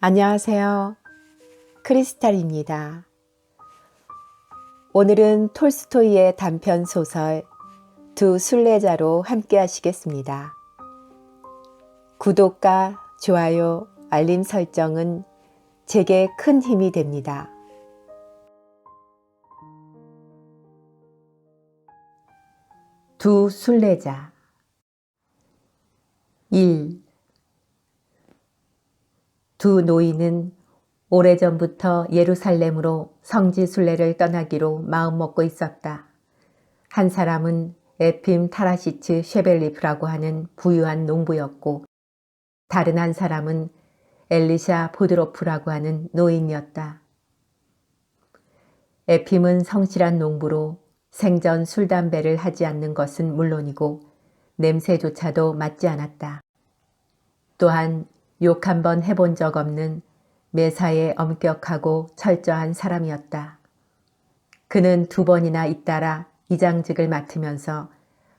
안녕하세요. 크리스탈입니다. 오늘은 톨스토이의 단편 소설 두 순례자로 함께 하시겠습니다. 구독과 좋아요, 알림 설정은 제게 큰 힘이 됩니다. 두 순례자 1. 두 노인은 오래전부터 예루살렘으로 성지 순례를 떠나기로 마음먹고 있었다. 한 사람은 에핌 타라시츠 쉐벨리프라고 하는 부유한 농부였고, 다른 한 사람은 엘리샤 보드로프라고 하는 노인이었다. 에핌은 성실한 농부로 생전 술 담배를 하지 않는 것은 물론이고 냄새조차도 맡지 않았다. 또한 욕 한 번 해본 적 없는 매사에 엄격하고 철저한 사람이었다. 그는 2번이나 잇따라 이장직을 맡으면서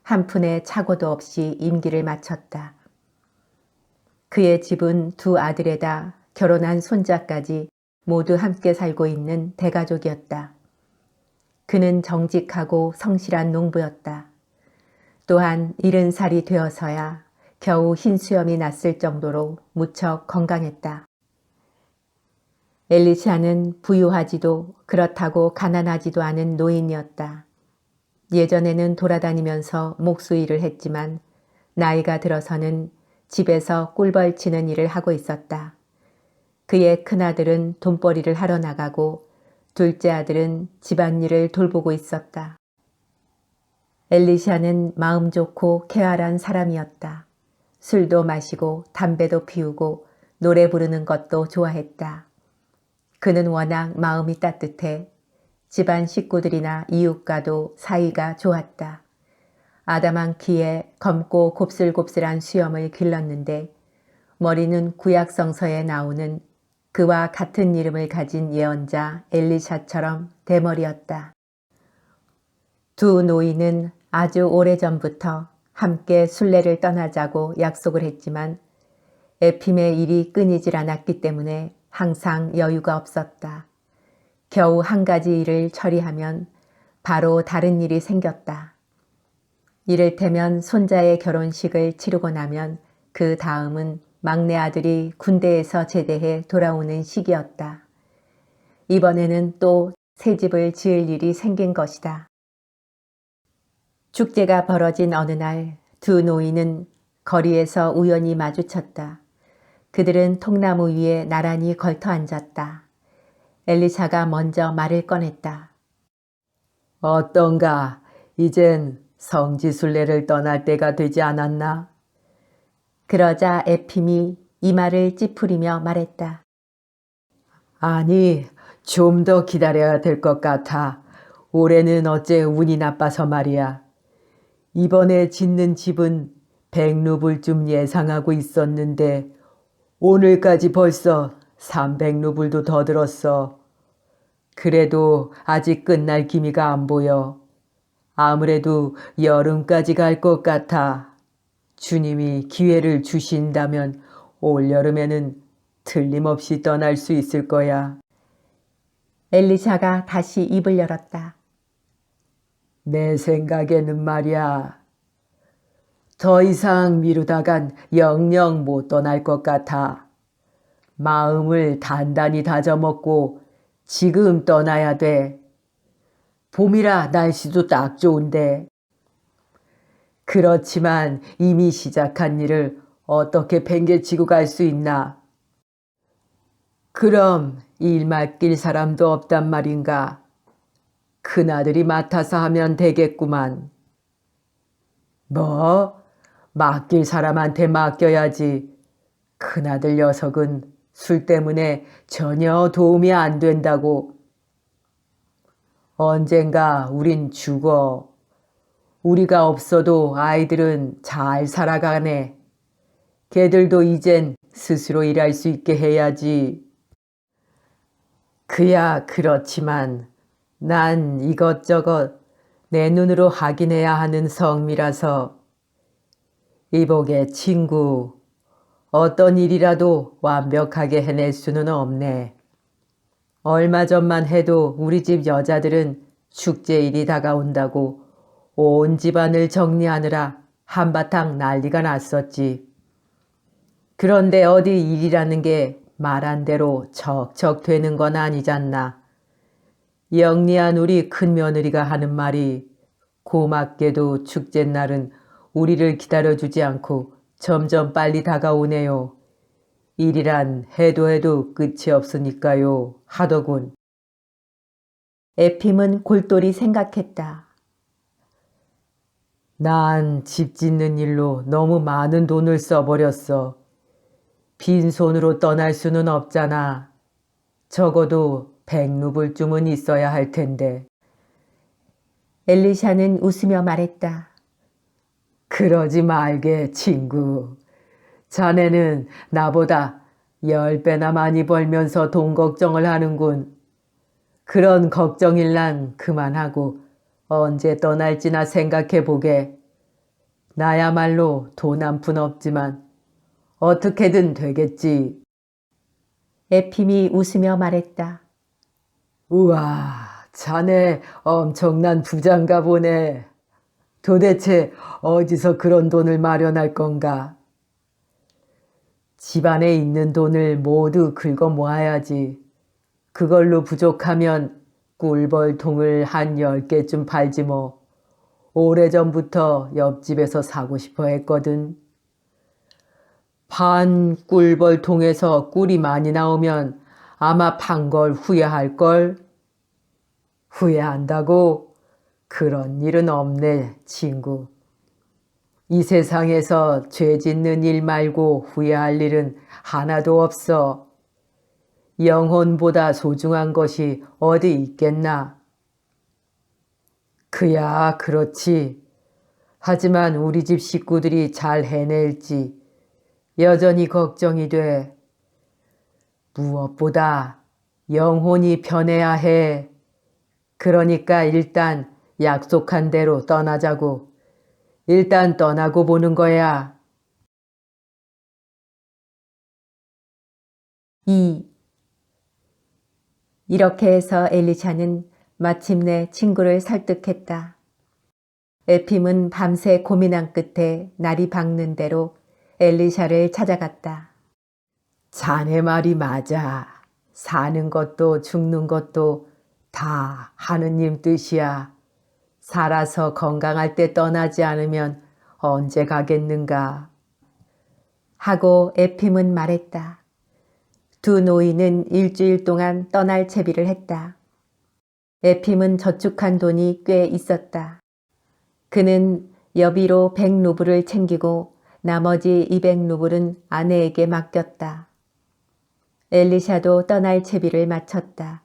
한 푼의 착오도 없이 임기를 마쳤다. 그의 집은 2 아들에다 결혼한 손자까지 모두 함께 살고 있는 대가족이었다. 그는 정직하고 성실한 농부였다. 또한 70살이 되어서야 겨우 흰수염이 났을 정도로 무척 건강했다. 엘리샤는 부유하지도 그렇다고 가난하지도 않은 노인이었다. 예전에는 돌아다니면서 목수 일을 했지만 나이가 들어서는 집에서 꿀벌치는 일을 하고 있었다. 그의 큰아들은 돈벌이를 하러 나가고 둘째 아들은 집안일을 돌보고 있었다. 엘리샤는 마음 좋고 쾌활한 사람이었다. 술도 마시고 담배도 피우고 노래 부르는 것도 좋아했다. 그는 워낙 마음이 따뜻해 집안 식구들이나 이웃과도 사이가 좋았다. 아담한 키에 검고 곱슬곱슬한 수염을 길렀는데 머리는 구약성서에 나오는 그와 같은 이름을 가진 예언자 엘리샤처럼 대머리였다. 두 노인은 아주 오래전부터 함께 순례를 떠나자고 약속을 했지만 에핌의 일이 끊이질 않았기 때문에 항상 여유가 없었다. 겨우 한 가지 일을 처리하면 바로 다른 일이 생겼다. 이를테면 손자의 결혼식을 치르고 나면 그 다음은 막내 아들이 군대에서 제대해 돌아오는 시기였다. 이번에는 또 새 집을 지을 일이 생긴 것이다. 축제가 벌어진 어느 날 두 노인은 거리에서 우연히 마주쳤다. 그들은 통나무 위에 나란히 걸터 앉았다. 엘리샤가 먼저 말을 꺼냈다. 어떤가? 이젠 성지순례를 떠날 때가 되지 않았나? 그러자 에핌이 이마를 찌푸리며 말했다. 아니, 좀 더 기다려야 될 것 같아. 올해는 어째 운이 나빠서 말이야. 이번에 짓는 집은 100루블쯤 예상하고 있었는데 오늘까지 벌써 300루블도 더 들었어. 그래도 아직 끝날 기미가 안 보여. 아무래도 여름까지 갈 것 같아. 주님이 기회를 주신다면 올여름에는 틀림없이 떠날 수 있을 거야. 엘리샤가 다시 입을 열었다. 내 생각에는 말이야. 더 이상 미루다간 영영 못 떠날 것 같아. 마음을 단단히 다져먹고 지금 떠나야 돼. 봄이라 날씨도 딱 좋은데. 그렇지만 이미 시작한 일을 어떻게 팽개치고 갈 수 있나? 그럼 일 맡길 사람도 없단 말인가? 큰아들이 맡아서 하면 되겠구만. 뭐? 맡길 사람한테 맡겨야지. 큰아들 녀석은 술 때문에 전혀 도움이 안 된다고. 언젠가 우린 죽어. 우리가 없어도 아이들은 잘 살아가네. 걔들도 이젠 스스로 일할 수 있게 해야지. 그야 그렇지만 난 이것저것 내 눈으로 확인해야 하는 성미라서. 이보게 친구, 어떤 일이라도 완벽하게 해낼 수는 없네. 얼마 전만 해도 우리 집 여자들은 축제일이 다가온다고 온 집안을 정리하느라 한바탕 난리가 났었지. 그런데 어디 일이라는 게 말한 대로 척척 되는 건 아니잖나. 영리한 우리 큰며느리가 하는 말이 고맙게도 축제날은 우리를 기다려주지 않고 점점 빨리 다가오네요. 일이란 해도 해도 끝이 없으니까요. 하더군. 에핌은 골똘히 생각했다. 난 집 짓는 일로 너무 많은 돈을 써버렸어. 빈손으로 떠날 수는 없잖아. 적어도 100루블쯤은 있어야 할 텐데. 엘리샤는 웃으며 말했다. 그러지 말게, 친구. 자네는 나보다 10배나 많이 벌면서 돈 걱정을 하는군. 그런 걱정일랑 그만하고 언제 떠날지나 생각해보게. 나야말로 돈 한 푼 없지만 어떻게든 되겠지. 에핌이 웃으며 말했다. 우와, 자네 엄청난 부자인가 보네. 도대체 어디서 그런 돈을 마련할 건가? 집안에 있는 돈을 모두 긁어 모아야지. 그걸로 부족하면 꿀벌통을 한 10개쯤 팔지 뭐. 오래전부터 옆집에서 사고 싶어 했거든. 반 꿀벌통에서 꿀이 많이 나오면 아마 판 걸 후회할걸? 후회한다고? 그런 일은 없네, 친구. 이 세상에서 죄 짓는 일 말고 후회할 일은 하나도 없어. 영혼보다 소중한 것이 어디 있겠나? 그야 그렇지. 하지만 우리 집 식구들이 잘 해낼지 여전히 걱정이 돼. 무엇보다 영혼이 편해야 해. 그러니까 일단 약속한 대로 떠나자고. 일단 떠나고 보는 거야. 2. 이렇게 해서 엘리샤는 마침내 친구를 설득했다. 에핌은 밤새 고민한 끝에 날이 밝는 대로 엘리샤를 찾아갔다. 자네 말이 맞아. 사는 것도 죽는 것도 다 하느님 뜻이야. 살아서 건강할 때 떠나지 않으면 언제 가겠는가. 하고 에핌은 말했다. 두 노인은 일주일 동안 떠날 채비를 했다. 에핌은 저축한 돈이 꽤 있었다. 그는 여비로 100루블을 챙기고 나머지 200루블은 아내에게 맡겼다. 엘리샤도 떠날 채비를 마쳤다.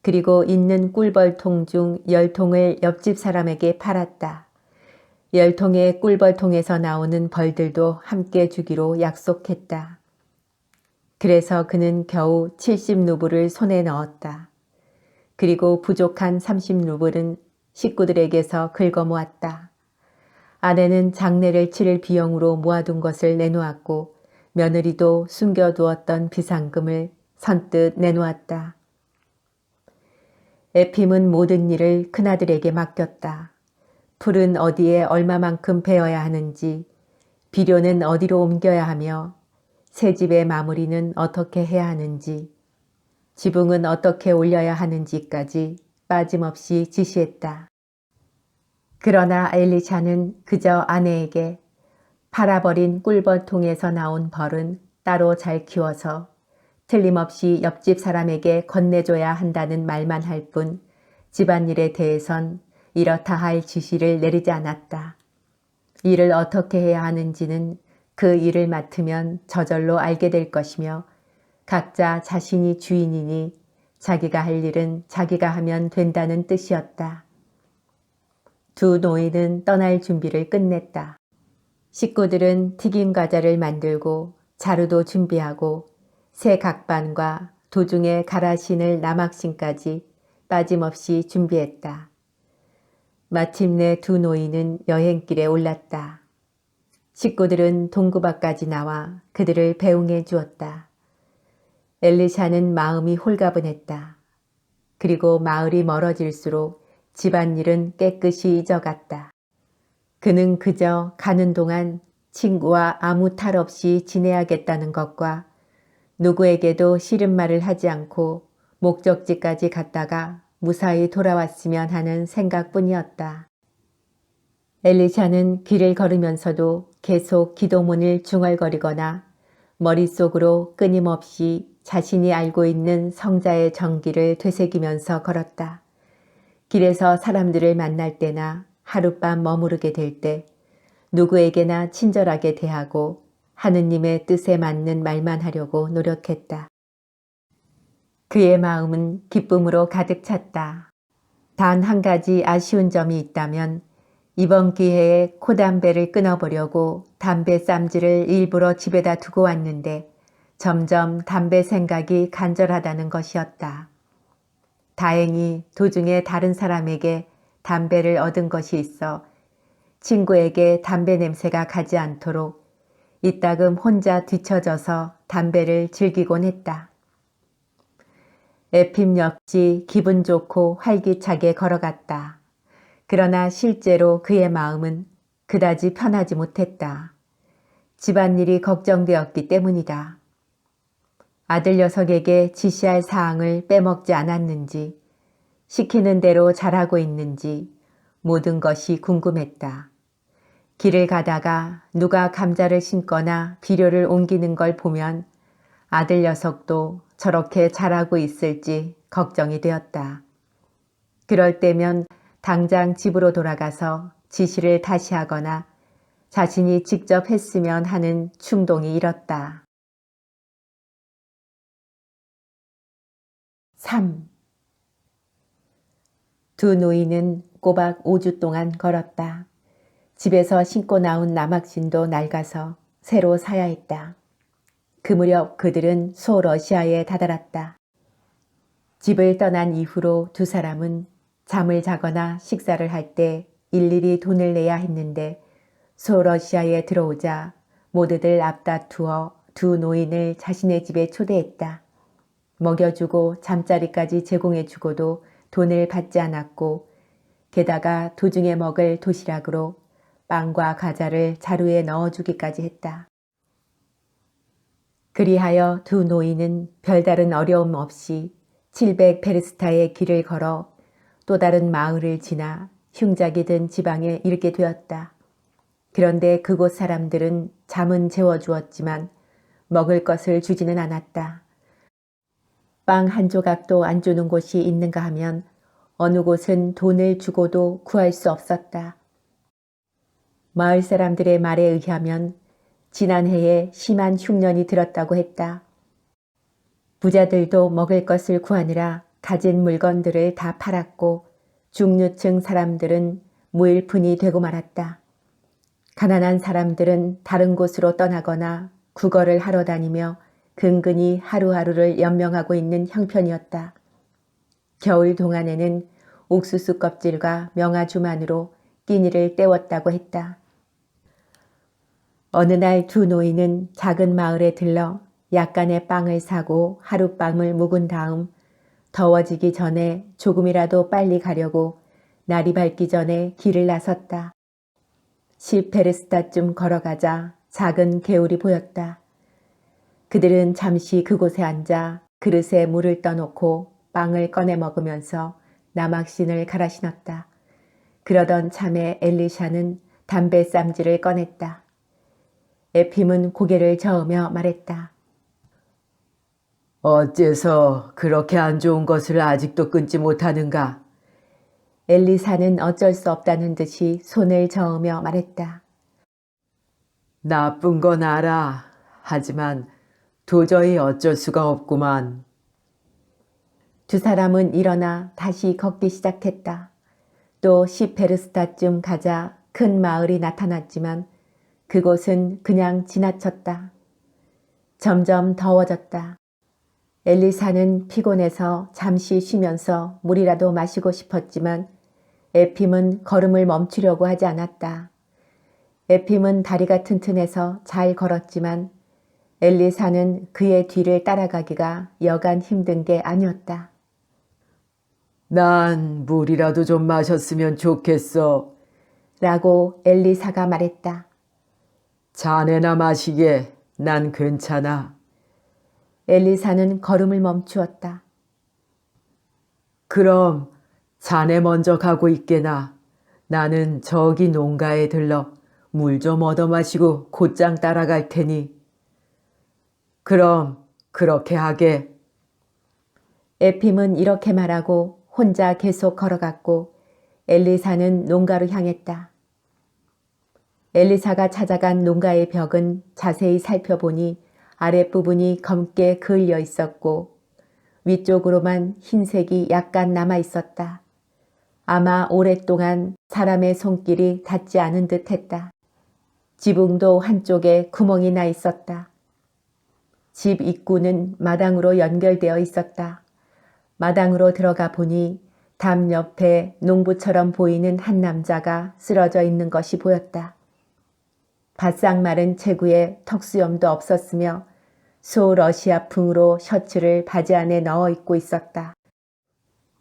그리고 있는 꿀벌통 중 10통을 옆집 사람에게 팔았다. 10통의 꿀벌통에서 나오는 벌들도 함께 주기로 약속했다. 그래서 그는 겨우 70루블을 손에 넣었다. 그리고 부족한 30루블은 식구들에게서 긁어모았다. 아내는 장례를 치를 비용으로 모아둔 것을 내놓았고 며느리도 숨겨두었던 비상금을 선뜻 내놓았다. 에핌은 모든 일을 큰아들에게 맡겼다. 풀은 어디에 얼마만큼 베어야 하는지, 비료는 어디로 옮겨야 하며 새집의 마무리는 어떻게 해야 하는지, 지붕은 어떻게 올려야 하는지까지 빠짐없이 지시했다. 그러나 엘리샤는 그저 아내에게 팔아버린 꿀벌통에서 나온 벌은 따로 잘 키워서 틀림없이 옆집 사람에게 건네줘야 한다는 말만 할 뿐 집안일에 대해선 이렇다 할 지시를 내리지 않았다. 일을 어떻게 해야 하는지는 그 일을 맡으면 저절로 알게 될 것이며 각자 자신이 주인이니 자기가 할 일은 자기가 하면 된다는 뜻이었다. 두 노인은 떠날 준비를 끝냈다. 식구들은 튀김 과자를 만들고 자루도 준비하고 새 각반과 도중에 갈아 신을 나막신까지 빠짐없이 준비했다. 마침내 두 노인은 여행길에 올랐다. 식구들은 동구 밖까지 나와 그들을 배웅해 주었다. 엘리샤는 마음이 홀가분했다. 그리고 마을이 멀어질수록 집안일은 깨끗이 잊어갔다. 그는 그저 가는 동안 친구와 아무 탈 없이 지내야겠다는 것과 누구에게도 싫은 말을 하지 않고 목적지까지 갔다가 무사히 돌아왔으면 하는 생각뿐이었다. 엘리샤는 길을 걸으면서도 계속 기도문을 중얼거리거나 머릿속으로 끊임없이 자신이 알고 있는 성자의 정기를 되새기면서 걸었다. 길에서 사람들을 만날 때나 하룻밤 머무르게 될 때 누구에게나 친절하게 대하고 하느님의 뜻에 맞는 말만 하려고 노력했다. 그의 마음은 기쁨으로 가득 찼다. 단 한 가지 아쉬운 점이 있다면 이번 기회에 코담배를 끊어보려고 담배 쌈지를 일부러 집에다 두고 왔는데 점점 담배 생각이 간절하다는 것이었다. 다행히 도중에 다른 사람에게 담배를 얻은 것이 있어 친구에게 담배 냄새가 가지 않도록 이따금 혼자 뒤처져서 담배를 즐기곤 했다. 에핌 역시 기분 좋고 활기차게 걸어갔다. 그러나 실제로 그의 마음은 그다지 편하지 못했다. 집안일이 걱정되었기 때문이다. 아들 녀석에게 지시할 사항을 빼먹지 않았는지, 시키는 대로 잘하고 있는지 모든 것이 궁금했다. 길을 가다가 누가 감자를 심거나 비료를 옮기는 걸 보면 아들 녀석도 저렇게 잘하고 있을지 걱정이 되었다. 그럴 때면 당장 집으로 돌아가서 지시를 다시 하거나 자신이 직접 했으면 하는 충동이 일었다. 3. 두 노인은 꼬박 5주 동안 걸었다. 집에서 신고 나온 남학신도 낡아서 새로 사야 했다. 그 무렵 그들은 소러시아에 다다랐다. 집을 떠난 이후로 두 사람은 잠을 자거나 식사를 할 때 일일이 돈을 내야 했는데 소러시아에 들어오자 모두들 앞다투어 두 노인을 자신의 집에 초대했다. 먹여주고 잠자리까지 제공해주고도 돈을 받지 않았고 게다가 도중에 먹을 도시락으로 빵과 과자를 자루에 넣어주기까지 했다. 그리하여 두 노인은 별다른 어려움 없이 700페르스타의 길을 걸어 또 다른 마을을 지나 흉작이 든 지방에 이르게 되었다. 그런데 그곳 사람들은 잠은 재워주었지만 먹을 것을 주지는 않았다. 빵 한 조각도 안 주는 곳이 있는가 하면 어느 곳은 돈을 주고도 구할 수 없었다. 마을 사람들의 말에 의하면 지난해에 심한 흉년이 들었다고 했다. 부자들도 먹을 것을 구하느라 가진 물건들을 다 팔았고 중류층 사람들은 무일푼이 되고 말았다. 가난한 사람들은 다른 곳으로 떠나거나 구걸을 하러 다니며 근근히 하루하루를 연명하고 있는 형편이었다. 겨울 동안에는 옥수수 껍질과 명아주만으로 끼니를 때웠다고 했다. 어느 날 두 노인은 작은 마을에 들러 약간의 빵을 사고 하룻밤을 묵은 다음 더워지기 전에 조금이라도 빨리 가려고 날이 밝기 전에 길을 나섰다. 10페르스타쯤 걸어가자 작은 개울이 보였다. 그들은 잠시 그곳에 앉아 그릇에 물을 떠놓고 빵을 꺼내 먹으면서 남학신을 갈아 신었다. 그러던 참에 엘리샤는 담배 쌈지를 꺼냈다. 에핌은 고개를 저으며 말했다. 어째서 그렇게 안 좋은 것을 아직도 끊지 못하는가? 엘리사는 어쩔 수 없다는 듯이 손을 저으며 말했다. 나쁜 건 알아. 하지만 도저히 어쩔 수가 없구만. 두 사람은 일어나 다시 걷기 시작했다. 또 10페르스타쯤 가자 큰 마을이 나타났지만 그곳은 그냥 지나쳤다. 점점 더워졌다. 엘리사는 피곤해서 잠시 쉬면서 물이라도 마시고 싶었지만 에핌은 걸음을 멈추려고 하지 않았다. 에핌은 다리가 튼튼해서 잘 걸었지만 엘리사는 그의 뒤를 따라가기가 여간 힘든 게 아니었다. 난 물이라도 좀 마셨으면 좋겠어. 라고 엘리사가 말했다. 자네나 마시게. 난 괜찮아. 엘리사는 걸음을 멈추었다. 그럼 자네 먼저 가고 있게나. 나는 저기 농가에 들러 물 좀 얻어 마시고 곧장 따라갈 테니. 그럼 그렇게 하게. 에핌은 이렇게 말하고 혼자 계속 걸어갔고 엘리사는 농가로 향했다. 엘리사가 찾아간 농가의 벽은 자세히 살펴보니 아랫부분이 검게 그을려 있었고 위쪽으로만 흰색이 약간 남아 있었다. 아마 오랫동안 사람의 손길이 닿지 않은 듯 했다. 지붕도 한쪽에 구멍이 나 있었다. 집 입구는 마당으로 연결되어 있었다. 마당으로 들어가 보니 담 옆에 농부처럼 보이는 한 남자가 쓰러져 있는 것이 보였다. 바싹 마른 체구에 턱수염도 없었으며 소러시아풍으로 셔츠를 바지 안에 넣어 입고 있었다.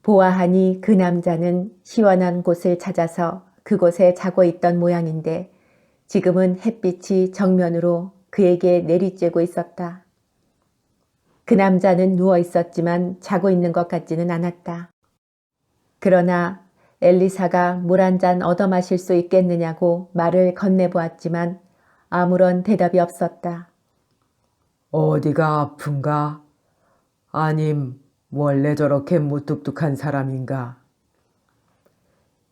보아하니 그 남자는 시원한 곳을 찾아서 그곳에 자고 있던 모양인데 지금은 햇빛이 정면으로 그에게 내리쬐고 있었다. 그 남자는 누워 있었지만 자고 있는 것 같지는 않았다. 그러나 엘리사가 물 한 잔 얻어 마실 수 있겠느냐고 말을 건네보았지만 아무런 대답이 없었다. 어디가 아픈가? 아님 원래 저렇게 무뚝뚝한 사람인가?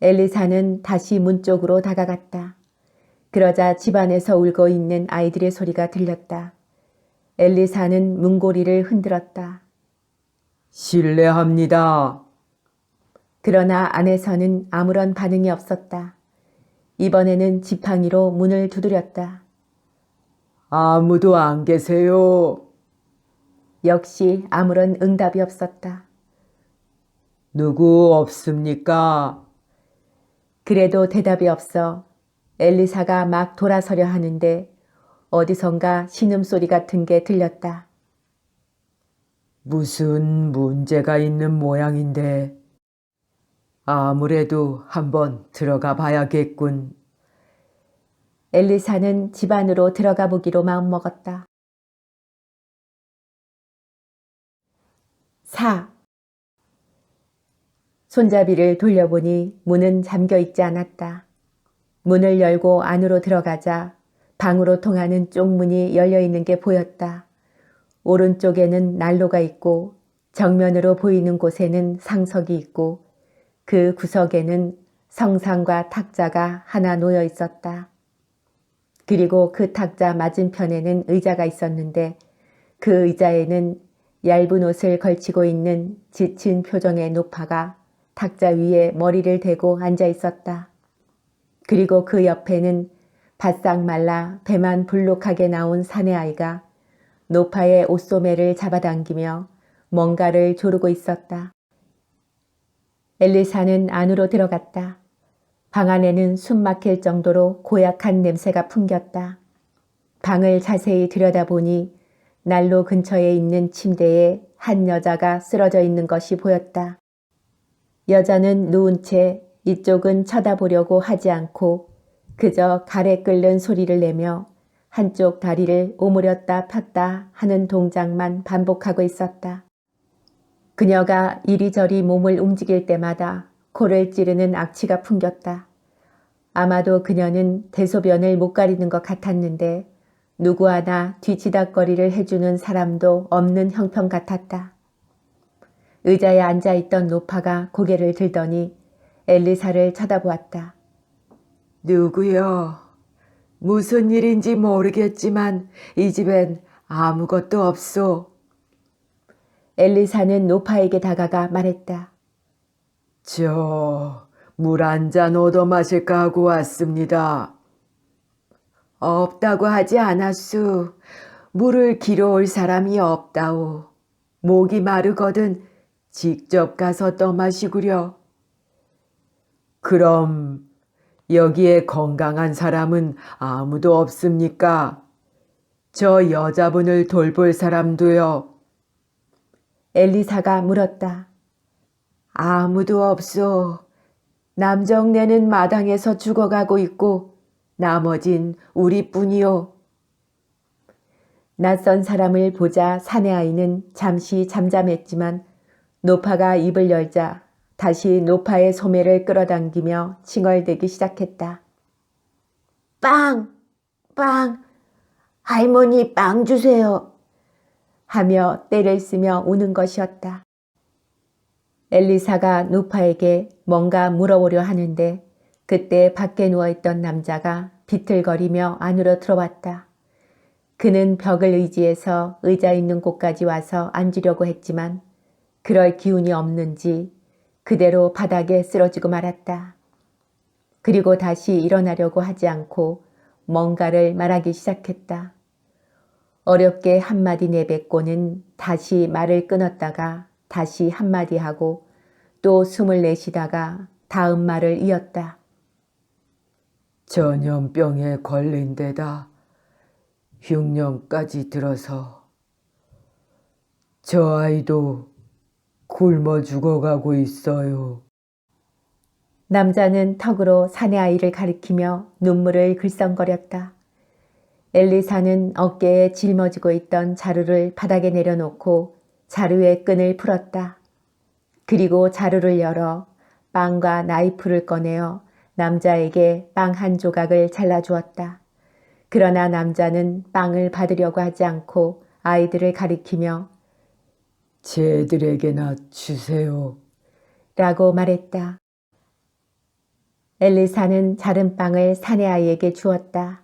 엘리사는 다시 문 쪽으로 다가갔다. 그러자 집안에서 울고 있는 아이들의 소리가 들렸다. 엘리사는 문고리를 흔들었다. 실례합니다. 그러나 안에서는 아무런 반응이 없었다. 이번에는 지팡이로 문을 두드렸다. 아무도 안 계세요. 역시 아무런 응답이 없었다. 누구 없습니까? 그래도 대답이 없어 엘리사가 막 돌아서려 하는데 어디선가 신음소리 같은 게 들렸다. 무슨 문제가 있는 모양인데 아무래도 한번 들어가 봐야겠군. 엘리사는 집 안으로 들어가 보기로 마음먹었다. 4. 손잡이를 돌려보니 문은 잠겨 있지 않았다. 문을 열고 안으로 들어가자 방으로 통하는 쪽문이 열려 있는 게 보였다. 오른쪽에는 난로가 있고 정면으로 보이는 곳에는 상석이 있고 그 구석에는 성상과 탁자가 하나 놓여 있었다. 그리고 그 탁자 맞은편에는 의자가 있었는데 그 의자에는 얇은 옷을 걸치고 있는 지친 표정의 노파가 탁자 위에 머리를 대고 앉아 있었다. 그리고 그 옆에는 바싹 말라 배만 불룩하게 나온 사내아이가 노파의 옷소매를 잡아당기며 뭔가를 조르고 있었다. 엘리사는 안으로 들어갔다. 방 안에는 숨 막힐 정도로 고약한 냄새가 풍겼다. 방을 자세히 들여다보니 난로 근처에 있는 침대에 한 여자가 쓰러져 있는 것이 보였다. 여자는 누운 채 이쪽은 쳐다보려고 하지 않고 그저 가래 끓는 소리를 내며 한쪽 다리를 오므렸다 폈다 하는 동작만 반복하고 있었다. 그녀가 이리저리 몸을 움직일 때마다 코를 찌르는 악취가 풍겼다. 아마도 그녀는 대소변을 못 가리는 것 같았는데 누구 하나 뒤치닥거리를 해주는 사람도 없는 형편 같았다. 의자에 앉아있던 노파가 고개를 들더니 엘리사를 쳐다보았다. 누구요? 무슨 일인지 모르겠지만 이 집엔 아무것도 없소. 엘리사는 노파에게 다가가 말했다. 저 물 한 잔 얻어 마실까 하고 왔습니다. 없다고 하지 않았수. 물을 길어올 사람이 없다오. 목이 마르거든 직접 가서 떠마시구려. 그럼 여기에 건강한 사람은 아무도 없습니까? 저 여자분을 돌볼 사람도요. 엘리사가 물었다. 아무도 없소. 남정네는 마당에서 죽어가고 있고 나머진 우리뿐이요. 낯선 사람을 보자 사내 아이는 잠시 잠잠했지만 노파가 입을 열자 다시 노파의 소매를 끌어당기며 칭얼대기 시작했다. 빵! 빵! 할머니 빵 주세요! 하며 떼를 쓰며 우는 것이었다. 엘리사가 노파에게 뭔가 물어보려 하는데 그때 밖에 누워있던 남자가 비틀거리며 안으로 들어왔다. 그는 벽을 의지해서 의자 있는 곳까지 와서 앉으려고 했지만 그럴 기운이 없는지 그대로 바닥에 쓰러지고 말았다. 그리고 다시 일어나려고 하지 않고 뭔가를 말하기 시작했다. 어렵게 한마디 내뱉고는 다시 말을 끊었다가 다시 한마디 하고 또 숨을 내쉬다가 다음 말을 이었다. 전염병에 걸린 데다 흉년까지 들어서 저 아이도 굶어 죽어가고 있어요. 남자는 턱으로 사내 아이를 가리키며 눈물을 글썽거렸다. 엘리사는 어깨에 짊어지고 있던 자루를 바닥에 내려놓고 자루의 끈을 풀었다. 그리고 자루를 열어 빵과 나이프를 꺼내어 남자에게 빵 한 조각을 잘라주었다. 그러나 남자는 빵을 받으려고 하지 않고 아이들을 가리키며 쟤들에게나 주세요. 라고 말했다. 엘리사는 자른 빵을 사내 아이에게 주었다.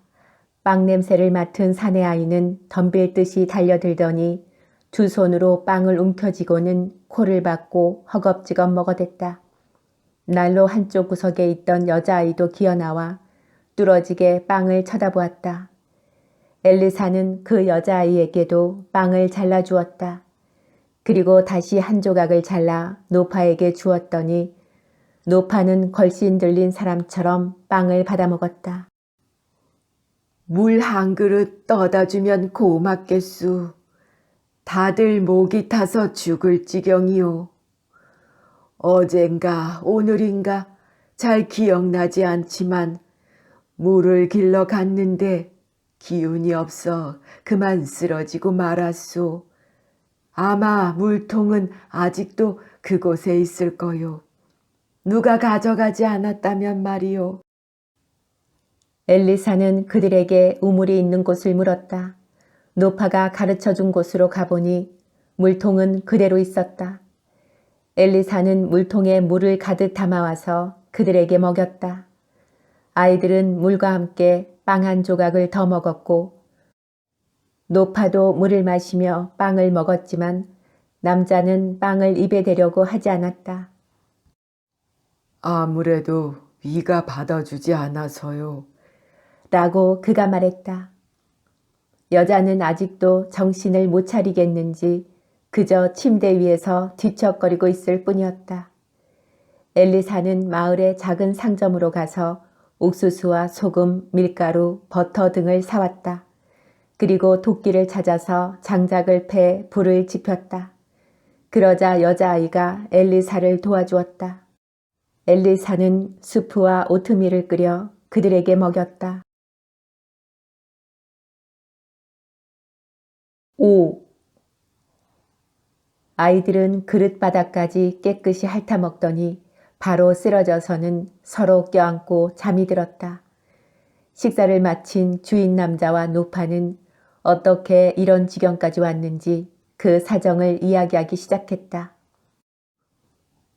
빵 냄새를 맡은 사내 아이는 덤빌 듯이 달려들더니 두 손으로 빵을 움켜쥐고는 코를 박고 허겁지겁 먹어댔다. 난로 한쪽 구석에 있던 여자아이도 기어나와 뚫어지게 빵을 쳐다보았다. 엘리사는 그 여자아이에게도 빵을 잘라주었다. 그리고 다시 한 조각을 잘라 노파에게 주었더니 노파는 걸씬 들린 사람처럼 빵을 받아먹었다. 물 한 그릇 떠다 주면 고맙겠수. 다들 목이 타서 죽을 지경이요. 어젠가 오늘인가 잘 기억나지 않지만 물을 길러 갔는데 기운이 없어 그만 쓰러지고 말았소. 아마 물통은 아직도 그곳에 있을 거요. 누가 가져가지 않았다면 말이요. 엘리사는 그들에게 우물이 있는 곳을 물었다. 노파가 가르쳐준 곳으로 가보니 물통은 그대로 있었다. 엘리사는 물통에 물을 가득 담아와서 그들에게 먹였다. 아이들은 물과 함께 빵 한 조각을 더 먹었고 노파도 물을 마시며 빵을 먹었지만 남자는 빵을 입에 대려고 하지 않았다. 아무래도 위가 받아주지 않아서요. 라고 그가 말했다. 여자는 아직도 정신을 못 차리겠는지 그저 침대 위에서 뒤척거리고 있을 뿐이었다. 엘리사는 마을의 작은 상점으로 가서 옥수수와 소금, 밀가루, 버터 등을 사왔다. 그리고 도끼를 찾아서 장작을 패 불을 지폈다. 그러자 여자아이가 엘리사를 도와주었다. 엘리사는 수프와 오트밀을 끓여 그들에게 먹였다. 5. 아이들은 그릇바닥까지 깨끗이 핥아먹더니 바로 쓰러져서는 서로 껴안고 잠이 들었다. 식사를 마친 주인 남자와 노파는 어떻게 이런 지경까지 왔는지 그 사정을 이야기하기 시작했다.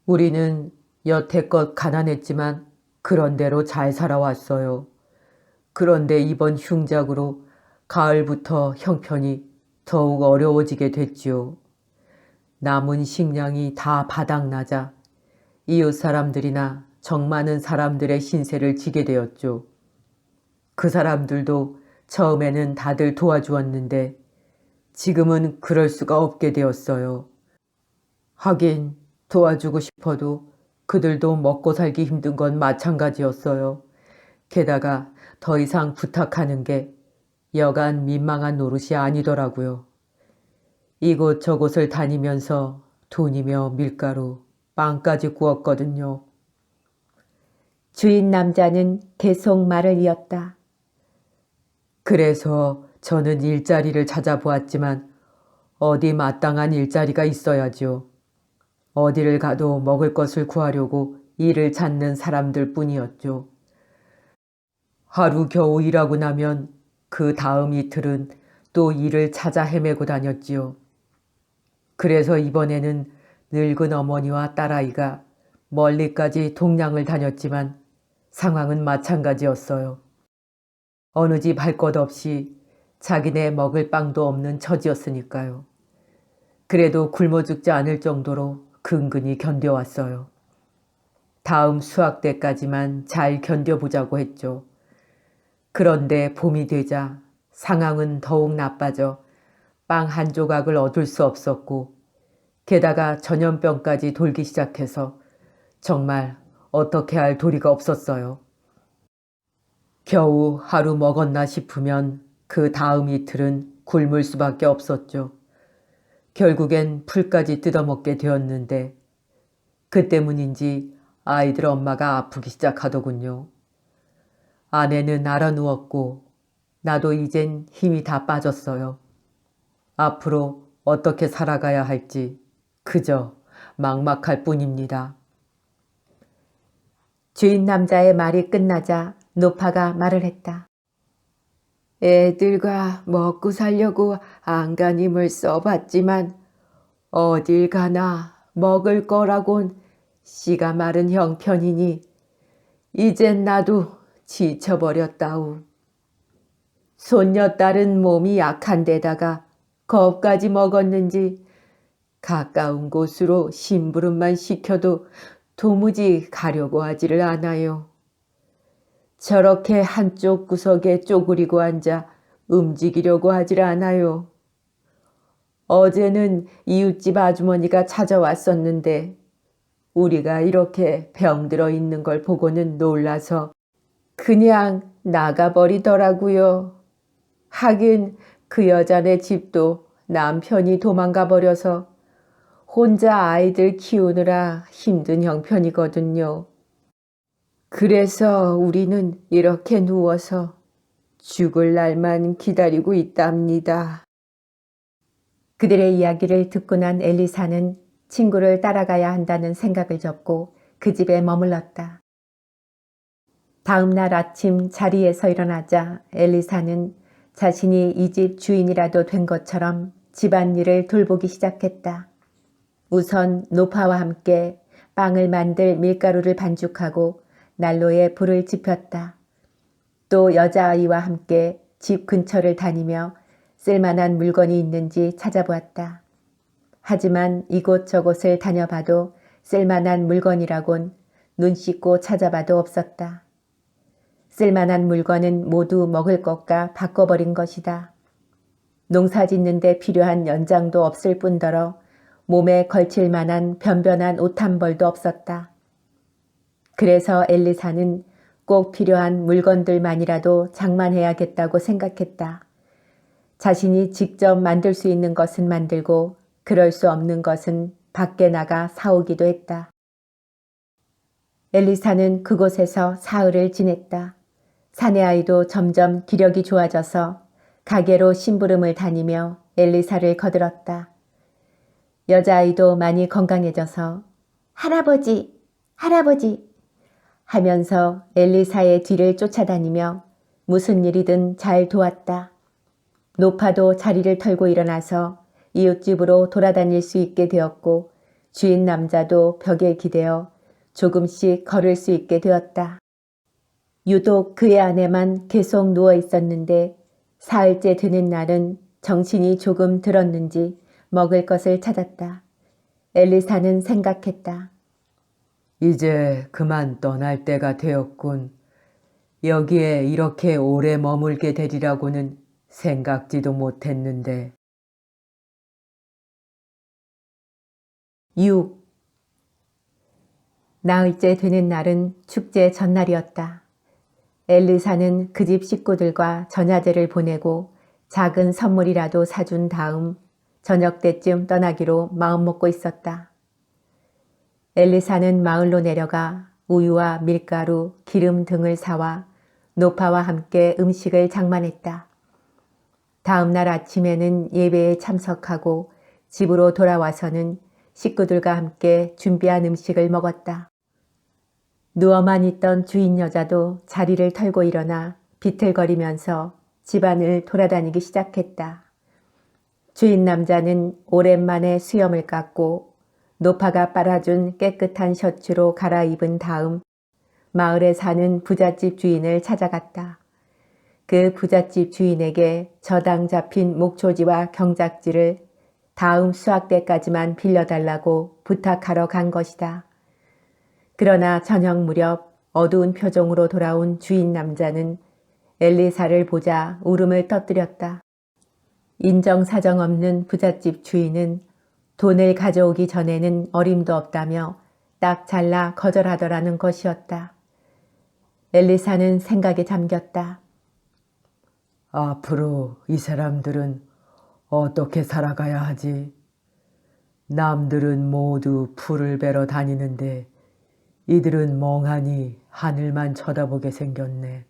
우리는 여태껏 가난했지만 그런대로 잘 살아왔어요. 그런데 이번 흉작으로 가을부터 형편이 더욱 어려워지게 됐지요. 남은 식량이 다 바닥나자 이웃 사람들이나 정 많은 사람들의 신세를 지게 되었죠. 그 사람들도 처음에는 다들 도와주었는데 지금은 그럴 수가 없게 되었어요. 하긴 도와주고 싶어도 그들도 먹고 살기 힘든 건 마찬가지였어요. 게다가 더 이상 부탁하는 게 여간 민망한 노릇이 아니더라고요. 이곳저곳을 다니면서 돈이며 밀가루, 빵까지 구웠거든요. 주인 남자는 계속 말을 이었다. 그래서 저는 일자리를 찾아보았지만 어디 마땅한 일자리가 있어야지요. 어디를 가도 먹을 것을 구하려고 일을 찾는 사람들 뿐이었죠. 하루 겨우 일하고 나면 그 다음 이틀은 또 일을 찾아 헤매고 다녔지요. 그래서 이번에는 늙은 어머니와 딸아이가 멀리까지 동량을 다녔지만 상황은 마찬가지였어요. 어느 집 할 것 없이 자기네 먹을 빵도 없는 처지였으니까요. 그래도 굶어 죽지 않을 정도로 근근히 견뎌왔어요. 다음 수학 때까지만 잘 견뎌보자고 했죠. 그런데 봄이 되자 상황은 더욱 나빠져 빵 한 조각을 얻을 수 없었고 게다가 전염병까지 돌기 시작해서 정말 어떻게 할 도리가 없었어요. 겨우 하루 먹었나 싶으면 그 다음 이틀은 굶을 수밖에 없었죠. 결국엔 풀까지 뜯어먹게 되었는데 그 때문인지 아이들 엄마가 아프기 시작하더군요. 아내는 알아누웠고 나도 이젠 힘이 다 빠졌어요. 앞으로 어떻게 살아가야 할지 그저 막막할 뿐입니다. 주인 남자의 말이 끝나자 노파가 말을 했다. 애들과 먹고 살려고 안간힘을 써봤지만 어딜 가나 먹을 거라곤 씨가 마른 형편이니 이젠 나도 지쳐버렸다우. 손녀딸은 몸이 약한 데다가 겁까지 먹었는지 가까운 곳으로 심부름만 시켜도 도무지 가려고 하지를 않아요. 저렇게 한쪽 구석에 쪼그리고 앉아 움직이려고 하질 않아요. 어제는 이웃집 아주머니가 찾아왔었는데 우리가 이렇게 병들어 있는 걸 보고는 놀라서 그냥 나가버리더라고요. 하긴 그 여자네 집도 남편이 도망가 버려서 혼자 아이들 키우느라 힘든 형편이거든요. 그래서 우리는 이렇게 누워서 죽을 날만 기다리고 있답니다. 그들의 이야기를 듣고 난 엘리사는 친구를 따라가야 한다는 생각을 접고 그 집에 머물렀다. 다음 날 아침 자리에서 일어나자 엘리사는 자신이 이 집 주인이라도 된 것처럼 집안일을 돌보기 시작했다. 우선 노파와 함께 빵을 만들 밀가루를 반죽하고 난로에 불을 지폈다. 또 여자아이와 함께 집 근처를 다니며 쓸만한 물건이 있는지 찾아보았다. 하지만 이곳저곳을 다녀봐도 쓸만한 물건이라곤 눈 씻고 찾아봐도 없었다. 쓸만한 물건은 모두 먹을 것과 바꿔버린 것이다. 농사 짓는 데 필요한 연장도 없을 뿐더러 몸에 걸칠 만한 변변한 옷 한 벌도 없었다. 그래서 엘리사는 꼭 필요한 물건들만이라도 장만해야겠다고 생각했다. 자신이 직접 만들 수 있는 것은 만들고 그럴 수 없는 것은 밖에 나가 사오기도 했다. 엘리사는 그곳에서 사흘을 지냈다. 사내 아이도 점점 기력이 좋아져서 가게로 심부름을 다니며 엘리사를 거들었다. 여자아이도 많이 건강해져서 할아버지, 할아버지 하면서 엘리사의 뒤를 쫓아다니며 무슨 일이든 잘 도왔다. 노파도 자리를 털고 일어나서 이웃집으로 돌아다닐 수 있게 되었고 주인 남자도 벽에 기대어 조금씩 걸을 수 있게 되었다. 유독 그의 아내만 계속 누워 있었는데 사흘째 되는 날은 정신이 조금 들었는지 먹을 것을 찾았다. 엘리사는 생각했다. 이제 그만 떠날 때가 되었군. 여기에 이렇게 오래 머물게 되리라고는 생각지도 못했는데. 6. 나흘째 되는 날은 축제 전날이었다. 엘리사는 그 집 식구들과 전야제를 보내고 작은 선물이라도 사준 다음 저녁 때쯤 떠나기로 마음먹고 있었다. 엘리사는 마을로 내려가 우유와 밀가루, 기름 등을 사와 노파와 함께 음식을 장만했다. 다음 날 아침에는 예배에 참석하고 집으로 돌아와서는 식구들과 함께 준비한 음식을 먹었다. 누워만 있던 주인 여자도 자리를 털고 일어나 비틀거리면서 집안을 돌아다니기 시작했다. 주인 남자는 오랜만에 수염을 깎고 노파가 빨아준 깨끗한 셔츠로 갈아입은 다음 마을에 사는 부잣집 주인을 찾아갔다. 그 부잣집 주인에게 저당 잡힌 목초지와 경작지를 다음 수학 때까지만 빌려달라고 부탁하러 간 것이다. 그러나 저녁 무렵 어두운 표정으로 돌아온 주인 남자는 엘리사를 보자 울음을 터뜨렸다. 인정사정 없는 부잣집 주인은 돈을 가져오기 전에는 어림도 없다며 딱 잘라 거절하더라는 것이었다. 엘리사는 생각에 잠겼다. 앞으로 이 사람들은 어떻게 살아가야 하지? 남들은 모두 풀을 베러 다니는데 이들은 멍하니 하늘만 쳐다보게 생겼네.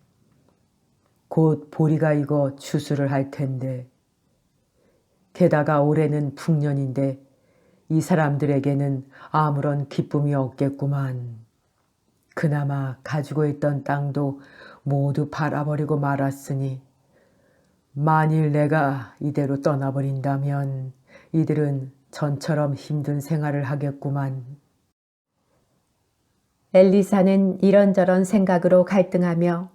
곧 보리가 익어 추수를 할 텐데. 게다가 올해는 풍년인데 이 사람들에게는 아무런 기쁨이 없겠구만. 그나마 가지고 있던 땅도 모두 팔아버리고 말았으니 만일 내가 이대로 떠나버린다면 이들은 전처럼 힘든 생활을 하겠구만. 엘리사는 이런저런 생각으로 갈등하며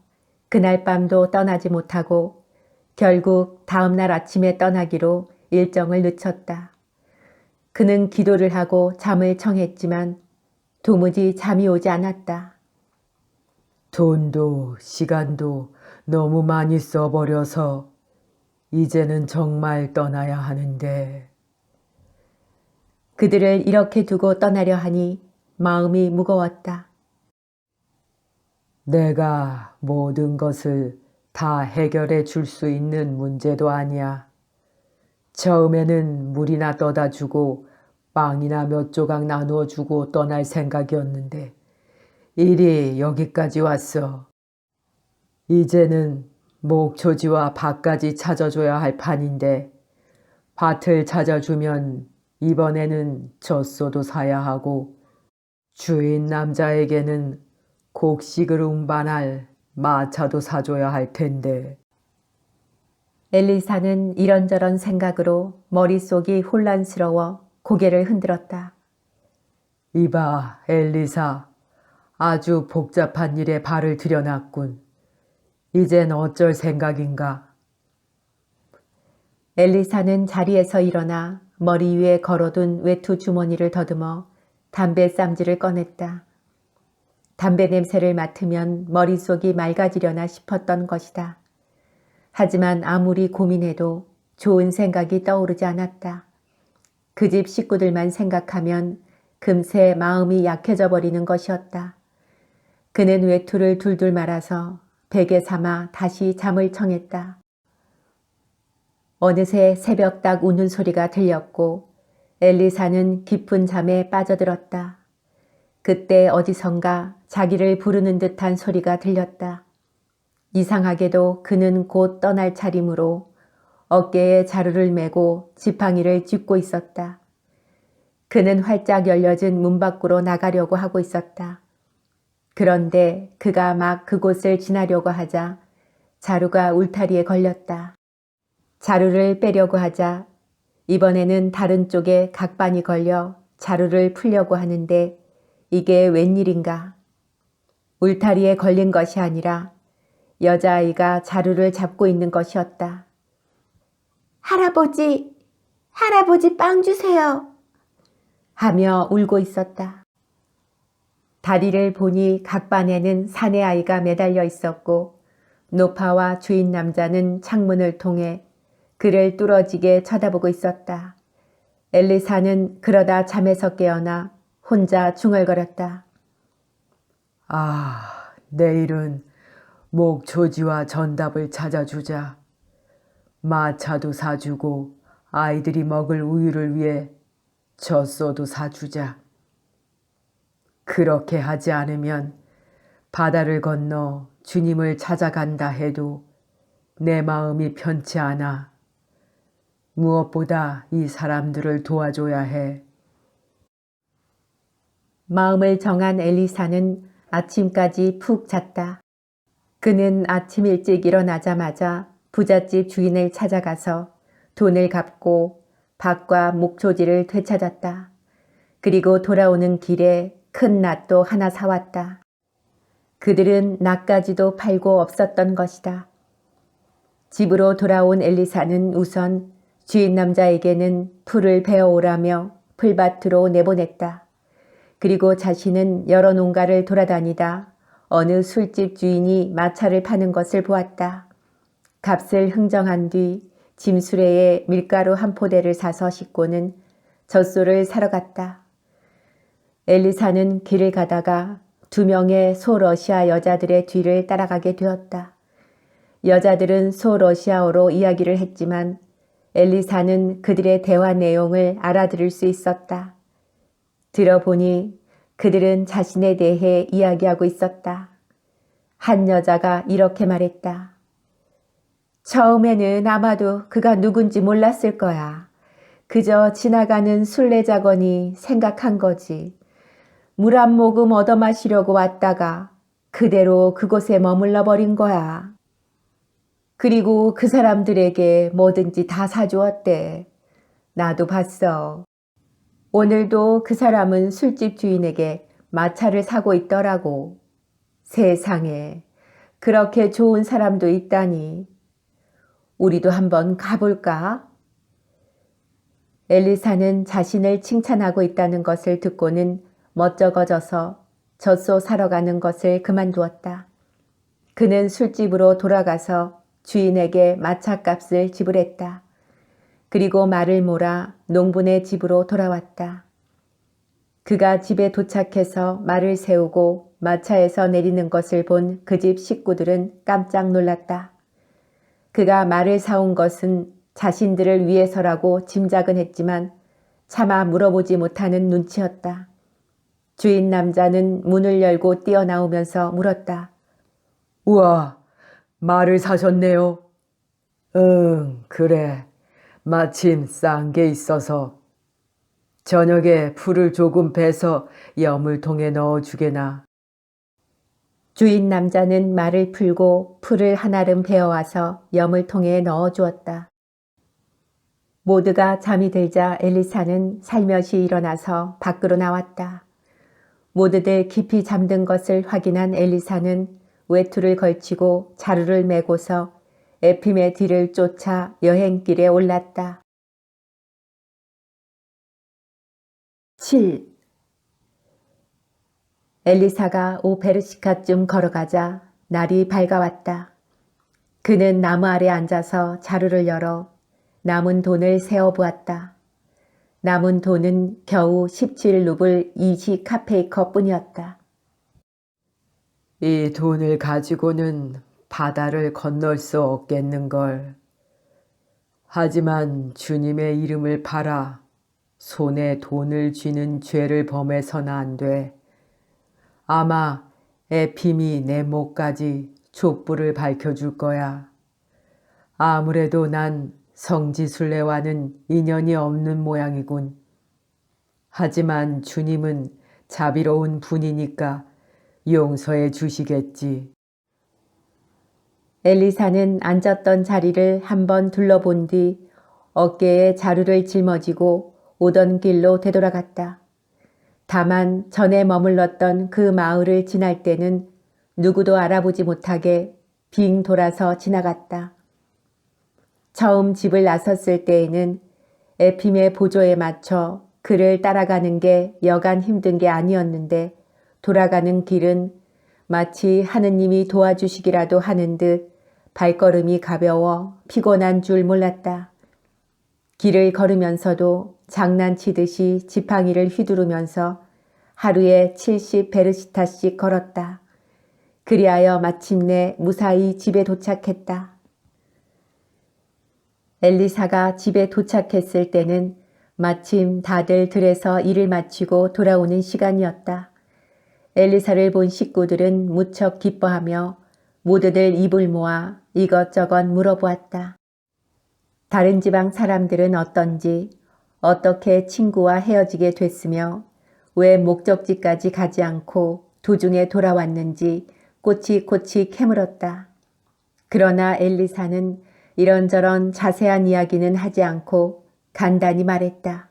그날 밤도 떠나지 못하고 결국 다음 날 아침에 떠나기로 일정을 늦췄다. 그는 기도를 하고 잠을 청했지만 도무지 잠이 오지 않았다. 돈도 시간도 너무 많이 써버려서 이제는 정말 떠나야 하는데. 그들을 이렇게 두고 떠나려 하니 마음이 무거웠다. 내가 모든 것을 다 해결해 줄 수 있는 문제도 아니야. 처음에는 물이나 떠다 주고 빵이나 몇 조각 나누어 주고 떠날 생각이었는데 일이 여기까지 왔어. 이제는 목초지와 밭까지 찾아줘야 할 판인데 밭을 찾아주면 이번에는 젖소도 사야 하고 주인 남자에게는 곡식을 운반할 마차도 사줘야 할 텐데. 엘리사는 이런저런 생각으로 머릿속이 혼란스러워 고개를 흔들었다. 이봐, 엘리사. 아주 복잡한 일에 발을 들여놨군. 이젠 어쩔 생각인가? 엘리사는 자리에서 일어나 머리 위에 걸어둔 외투 주머니를 더듬어 담배 쌈지를 꺼냈다. 담배 냄새를 맡으면 머릿속이 맑아지려나 싶었던 것이다. 하지만 아무리 고민해도 좋은 생각이 떠오르지 않았다. 그 집 식구들만 생각하면 금세 마음이 약해져 버리는 것이었다. 그는 외투를 둘둘 말아서 베개 삼아 다시 잠을 청했다. 어느새 새벽 닭 우는 소리가 들렸고 엘리사는 깊은 잠에 빠져들었다. 그때 어디선가 자기를 부르는 듯한 소리가 들렸다. 이상하게도 그는 곧 떠날 차림으로 어깨에 자루를 메고 지팡이를 짚고 있었다. 그는 활짝 열려진 문 밖으로 나가려고 하고 있었다. 그런데 그가 막 그곳을 지나려고 하자 자루가 울타리에 걸렸다. 자루를 빼려고 하자 이번에는 다른 쪽에 각반이 걸려 자루를 풀려고 하는데 이게 웬일인가? 울타리에 걸린 것이 아니라 여자아이가 자루를 잡고 있는 것이었다. 할아버지, 할아버지 빵 주세요. 하며 울고 있었다. 다리를 보니 각반에는 사내아이가 매달려 있었고 노파와 주인 남자는 창문을 통해 그를 뚫어지게 쳐다보고 있었다. 엘리사는 그러다 잠에서 깨어나 혼자 중얼거렸다. 아, 내일은 목초지와 전답을 찾아주자. 마차도 사주고 아이들이 먹을 우유를 위해 젖소도 사주자. 그렇게 하지 않으면 바다를 건너 주님을 찾아간다 해도 내 마음이 편치 않아. 무엇보다 이 사람들을 도와줘야 해. 마음을 정한 엘리사는 아침까지 푹 잤다. 그는 아침 일찍 일어나자마자 부잣집 주인을 찾아가서 돈을 갚고 밭과 목초지를 되찾았다. 그리고 돌아오는 길에 큰 낫도 하나 사왔다. 그들은 낫까지도 팔고 없었던 것이다. 집으로 돌아온 엘리사는 우선 주인 남자에게는 풀을 베어오라며 풀밭으로 내보냈다. 그리고 자신은 여러 농가를 돌아다니다 어느 술집 주인이 마차를 파는 것을 보았다. 값을 흥정한 뒤 짐수레에 밀가루 한 포대를 사서 싣고는 젖소를 사러 갔다. 엘리사는 길을 가다가 2명의 소러시아 여자들의 뒤를 따라가게 되었다. 여자들은 소러시아어로 이야기를 했지만 엘리사는 그들의 대화 내용을 알아들을 수 있었다. 들어보니 그들은 자신에 대해 이야기하고 있었다. 한 여자가 이렇게 말했다. 처음에는 아마도 그가 누군지 몰랐을 거야. 그저 지나가는 순례자거니 생각한 거지. 물 한 모금 얻어 마시려고 왔다가 그대로 그곳에 머물러 버린 거야. 그리고 그 사람들에게 뭐든지 다 사주었대. 나도 봤어. 오늘도 그 사람은 술집 주인에게 마차를 사고 있더라고. 세상에, 그렇게 좋은 사람도 있다니. 우리도 한번 가볼까? 엘리사는 자신을 칭찬하고 있다는 것을 듣고는 멋쩍어져서 젖소 사러 가는 것을 그만두었다. 그는 술집으로 돌아가서 주인에게 마차값을 지불했다. 그리고 말을 몰아 농부네 집으로 돌아왔다. 그가 집에 도착해서 말을 세우고 마차에서 내리는 것을 본 그 집 식구들은 깜짝 놀랐다. 그가 말을 사온 것은 자신들을 위해서라고 짐작은 했지만 차마 물어보지 못하는 눈치였다. 주인 남자는 문을 열고 뛰어나오면서 물었다. 우와, 말을 사셨네요. 응, 그래. 마침 싼 게 있어서. 저녁에 풀을 조금 베서 여물통에 넣어주게나. 주인 남자는 말을 풀고 풀을 한아름 베어와서 여물통에 넣어주었다. 모두가 잠이 들자 엘리사는 살며시 일어나서 밖으로 나왔다. 모두들 깊이 잠든 것을 확인한 엘리사는 외투를 걸치고 자루를 메고서 에핌의 뒤를 쫓아 여행길에 올랐다. 7. 엘리사가 오베르시카쯤 걸어가자 날이 밝아왔다. 그는 나무 아래 앉아서 자루를 열어 남은 돈을 세어보았다. 남은 돈은 겨우 17루블 20카페이커 뿐이었다. 이 돈을 가지고는 바다를 건널 수 없겠는걸. 하지만 주님의 이름을 팔아 손에 돈을 쥐는 죄를 범해서는 안 돼. 아마 에핌이 내 목까지 촛불을 밝혀줄 거야. 아무래도 난 성지순례와는 인연이 없는 모양이군. 하지만 주님은 자비로운 분이니까 용서해 주시겠지. 엘리사는 앉았던 자리를 한번 둘러본 뒤 어깨에 자루를 짊어지고 오던 길로 되돌아갔다. 다만 전에 머물렀던 그 마을을 지날 때는 누구도 알아보지 못하게 빙 돌아서 지나갔다. 처음 집을 나섰을 때에는 에핌의 보조에 맞춰 그를 따라가는 게 여간 힘든 게 아니었는데 돌아가는 길은 마치 하느님이 도와주시기라도 하는 듯 발걸음이 가벼워 피곤한 줄 몰랐다. 길을 걸으면서도 장난치듯이 지팡이를 휘두르면서 하루에 70베르시타씩 걸었다. 그리하여 마침내 무사히 집에 도착했다. 엘리사가 집에 도착했을 때는 마침 다들 들에서 일을 마치고 돌아오는 시간이었다. 엘리사를 본 식구들은 무척 기뻐하며 모두들 입을 모아 이것저것 물어보았다. 다른 지방 사람들은 어떤지, 어떻게 친구와 헤어지게 됐으며 왜 목적지까지 가지 않고 도중에 돌아왔는지 꼬치꼬치 캐물었다. 그러나 엘리사는 이런저런 자세한 이야기는 하지 않고 간단히 말했다.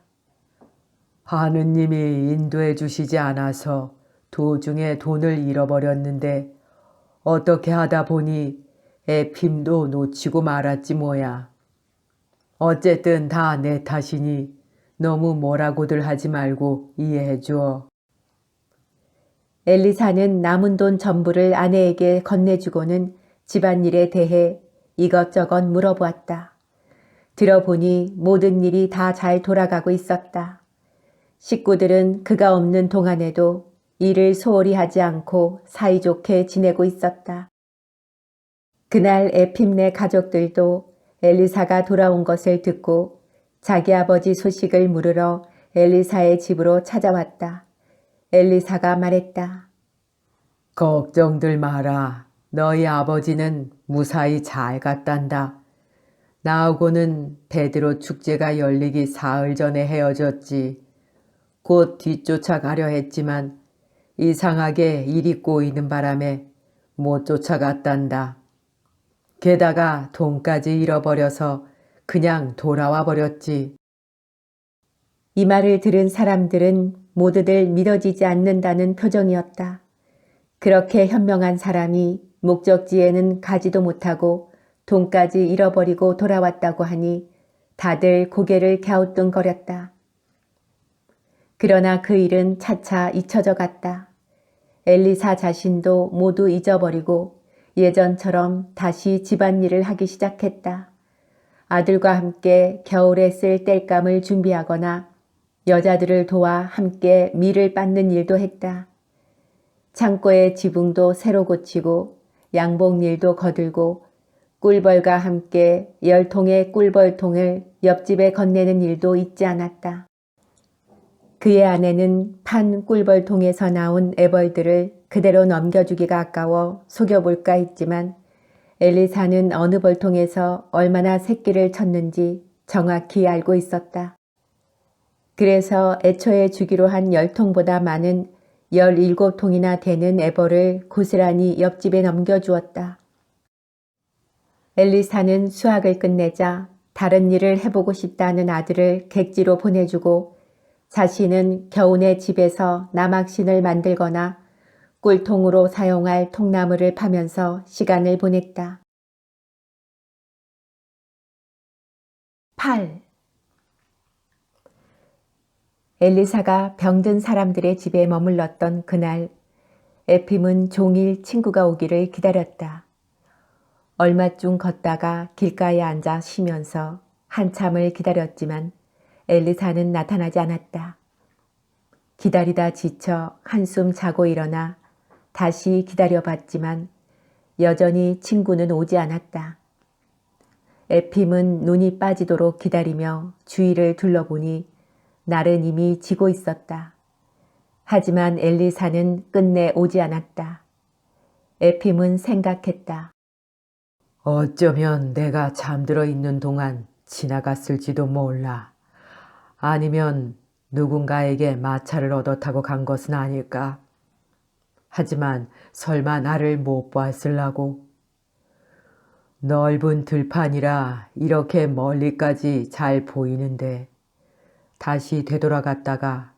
하느님이 인도해 주시지 않아서 도중에 돈을 잃어버렸는데 어떻게 하다 보니 에핌도 놓치고 말았지 뭐야. 어쨌든 다 내 탓이니 너무 뭐라고들 하지 말고 이해해 줘. 엘리사는 남은 돈 전부를 아내에게 건네주고는 집안일에 대해 이것저것 물어보았다. 들어보니 모든 일이 다 잘 돌아가고 있었다. 식구들은 그가 없는 동안에도 일을 소홀히 하지 않고 사이좋게 지내고 있었다. 그날 에핌네 가족들도 엘리사가 돌아온 것을 듣고 자기 아버지 소식을 물으러 엘리사의 집으로 찾아왔다. 엘리사가 말했다. 걱정들 마라. 너희 아버지는 무사히 잘 갔단다. 나하고는 베드로 축제가 열리기 사흘 전에 헤어졌지. 곧 뒤쫓아가려 했지만 이상하게 일이 꼬이는 바람에 못 쫓아갔단다. 게다가 돈까지 잃어버려서 그냥 돌아와 버렸지. 이 말을 들은 사람들은 모두들 믿어지지 않는다는 표정이었다. 그렇게 현명한 사람이 목적지에는 가지도 못하고 돈까지 잃어버리고 돌아왔다고 하니 다들 고개를 갸우뚱거렸다. 그러나 그 일은 차차 잊혀져 갔다. 엘리사 자신도 모두 잊어버리고 예전처럼 다시 집안일을 하기 시작했다. 아들과 함께 겨울에 쓸 땔감을 준비하거나 여자들을 도와 함께 밀을 빻는 일도 했다. 창고의 지붕도 새로 고치고 양봉일도 거들고 꿀벌과 함께 10통의 꿀벌통을 옆집에 건네는 일도 잊지 않았다. 그의 아내는 판 꿀벌통에서 나온 애벌들을 그대로 넘겨주기가 아까워 속여볼까 했지만 엘리사는 어느 벌통에서 얼마나 새끼를 쳤는지 정확히 알고 있었다. 그래서 애초에 주기로 한 10통보다 많은 17통이나 되는 애벌을 고스란히 옆집에 넘겨주었다. 엘리사는 수학을 끝내자 다른 일을 해보고 싶다는 아들을 객지로 보내주고 자신은 겨우내 집에서 나막신을 만들거나 꿀통으로 사용할 통나무를 파면서 시간을 보냈다. 8. 엘리사가 병든 사람들의 집에 머물렀던 그날 에핌은 종일 친구가 오기를 기다렸다. 얼마쯤 걷다가 길가에 앉아 쉬면서 한참을 기다렸지만 엘리사는 나타나지 않았다. 기다리다 지쳐 한숨 자고 일어나 다시 기다려봤지만 여전히 친구는 오지 않았다. 에핌은 눈이 빠지도록 기다리며 주위를 둘러보니 날은 이미 지고 있었다. 하지만 엘리사는 끝내 오지 않았다. 에핌은 생각했다. 어쩌면 내가 잠들어 있는 동안 지나갔을지도 몰라. 아니면 누군가에게 마차를 얻어 타고 간 것은 아닐까? 하지만 설마 나를 못 보았을라고? 넓은 들판이라 이렇게 멀리까지 잘 보이는데 다시 되돌아갔다가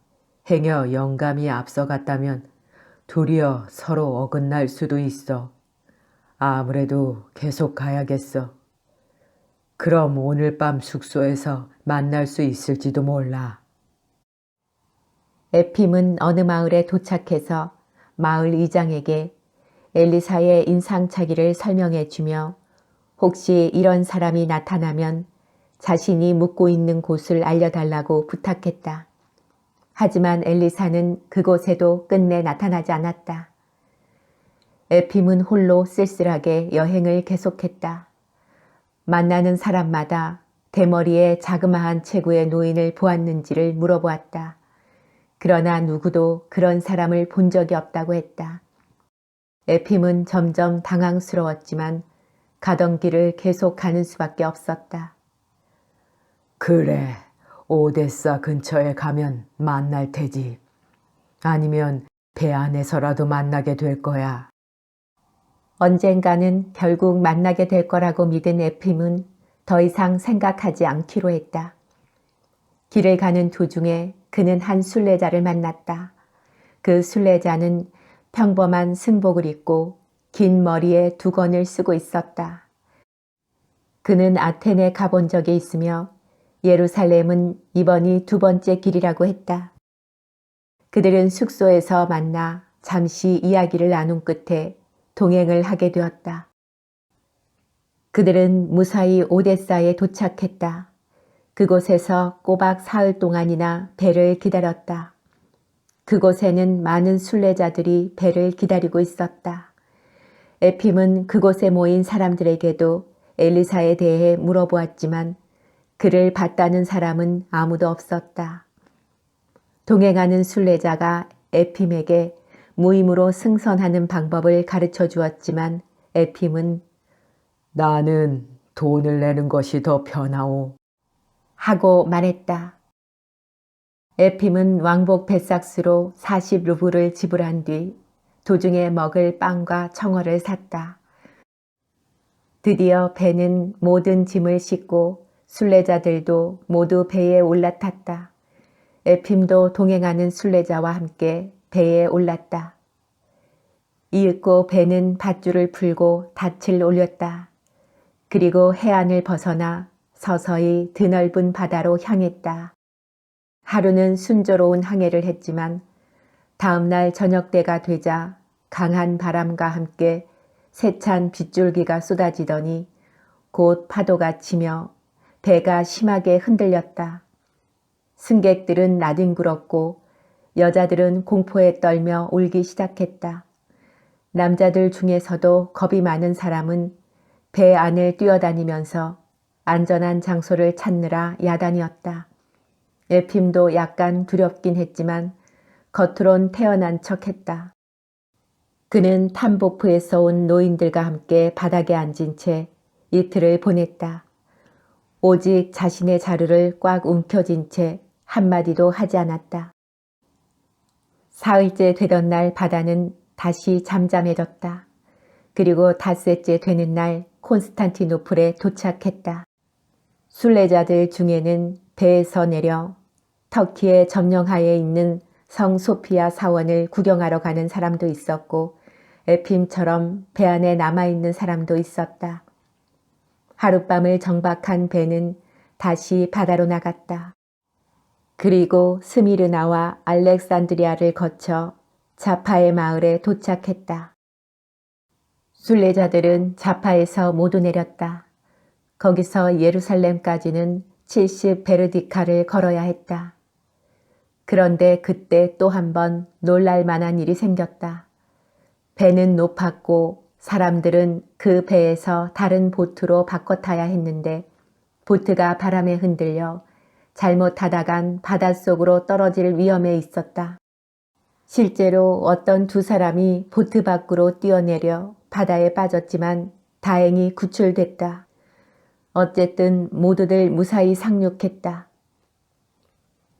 행여 영감이 앞서갔다면 도리어 서로 어긋날 수도 있어. 아무래도 계속 가야겠어. 그럼 오늘 밤 숙소에서 만날 수 있을지도 몰라. 에핌은 어느 마을에 도착해서 마을 이장에게 엘리사의 인상착의를 설명해 주며 혹시 이런 사람이 나타나면 자신이 묵고 있는 곳을 알려달라고 부탁했다. 하지만 엘리사는 그곳에도 끝내 나타나지 않았다. 에핌은 홀로 쓸쓸하게 여행을 계속했다. 만나는 사람마다 대머리에 자그마한 체구의 노인을 보았는지를 물어보았다. 그러나 누구도 그런 사람을 본 적이 없다고 했다. 에핌은 점점 당황스러웠지만 가던 길을 계속 가는 수밖에 없었다. 그래, 오데사 근처에 가면 만날 테지. 아니면 배 안에서라도 만나게 될 거야. 언젠가는 결국 만나게 될 거라고 믿은 에핌은 더 이상 생각하지 않기로 했다. 길을 가는 도중에 그는 한 순례자를 만났다. 그 순례자는 평범한 승복을 입고 긴 머리에 두건을 쓰고 있었다. 그는 아테네 가본 적이 있으며 예루살렘은 이번이 두 번째 길이라고 했다. 그들은 숙소에서 만나 잠시 이야기를 나눈 끝에 동행을 하게 되었다. 그들은 무사히 오데사에 도착했다. 그곳에서 꼬박 사흘 동안이나 배를 기다렸다. 그곳에는 많은 순례자들이 배를 기다리고 있었다. 에핌은 그곳에 모인 사람들에게도 엘리사에 대해 물어보았지만 그를 봤다는 사람은 아무도 없었다. 동행하는 순례자가 에핌에게 무임으로 승선하는 방법을 가르쳐 주었지만 에핌은 나는 돈을 내는 것이 더 편하오. 하고 말했다. 에핌은 왕복 뱃삭스로 40루블을 지불한 뒤 도중에 먹을 빵과 청어를 샀다. 드디어 배는 모든 짐을 싣고 순례자들도 모두 배에 올라탔다. 에핌도 동행하는 순례자와 함께 배에 올랐다. 이윽고 배는 밧줄을 풀고 닻을 올렸다. 그리고 해안을 벗어나 서서히 드넓은 바다로 향했다. 하루는 순조로운 항해를 했지만 다음날 저녁 때가 되자 강한 바람과 함께 세찬 빗줄기가 쏟아지더니 곧 파도가 치며 배가 심하게 흔들렸다. 승객들은 나뒹굴었고 여자들은 공포에 떨며 울기 시작했다. 남자들 중에서도 겁이 많은 사람은 배 안을 뛰어다니면서 안전한 장소를 찾느라 야단이었다. 에핌도 약간 두렵긴 했지만 겉으론 태어난 척했다. 그는 탐보프에서 온 노인들과 함께 바닥에 앉은 채 이틀을 보냈다. 오직 자신의 자루를 꽉 움켜쥔 채 한마디도 하지 않았다. 사흘째 되던 날 바다는 다시 잠잠해졌다. 그리고 닷새째 되는 날 콘스탄티노플에 도착했다. 순례자들 중에는 배에서 내려 터키의 점령하에 있는 성 소피아 사원을 구경하러 가는 사람도 있었고 에핌처럼 배 안에 남아있는 사람도 있었다. 하룻밤을 정박한 배는 다시 바다로 나갔다. 그리고 스미르나와 알렉산드리아를 거쳐 자파의 마을에 도착했다. 순례자들은 자파에서 모두 내렸다. 거기서 예루살렘까지는 70베르디카를 걸어야 했다. 그런데 그때 또 한 번 놀랄 만한 일이 생겼다. 배는 높았고 사람들은 그 배에서 다른 보트로 바꿔 타야 했는데 보트가 바람에 흔들려 잘못하다간 바닷속으로 떨어질 위험에 있었다. 실제로 어떤 두 사람이 보트 밖으로 뛰어내려 바다에 빠졌지만 다행히 구출됐다. 어쨌든 모두들 무사히 상륙했다.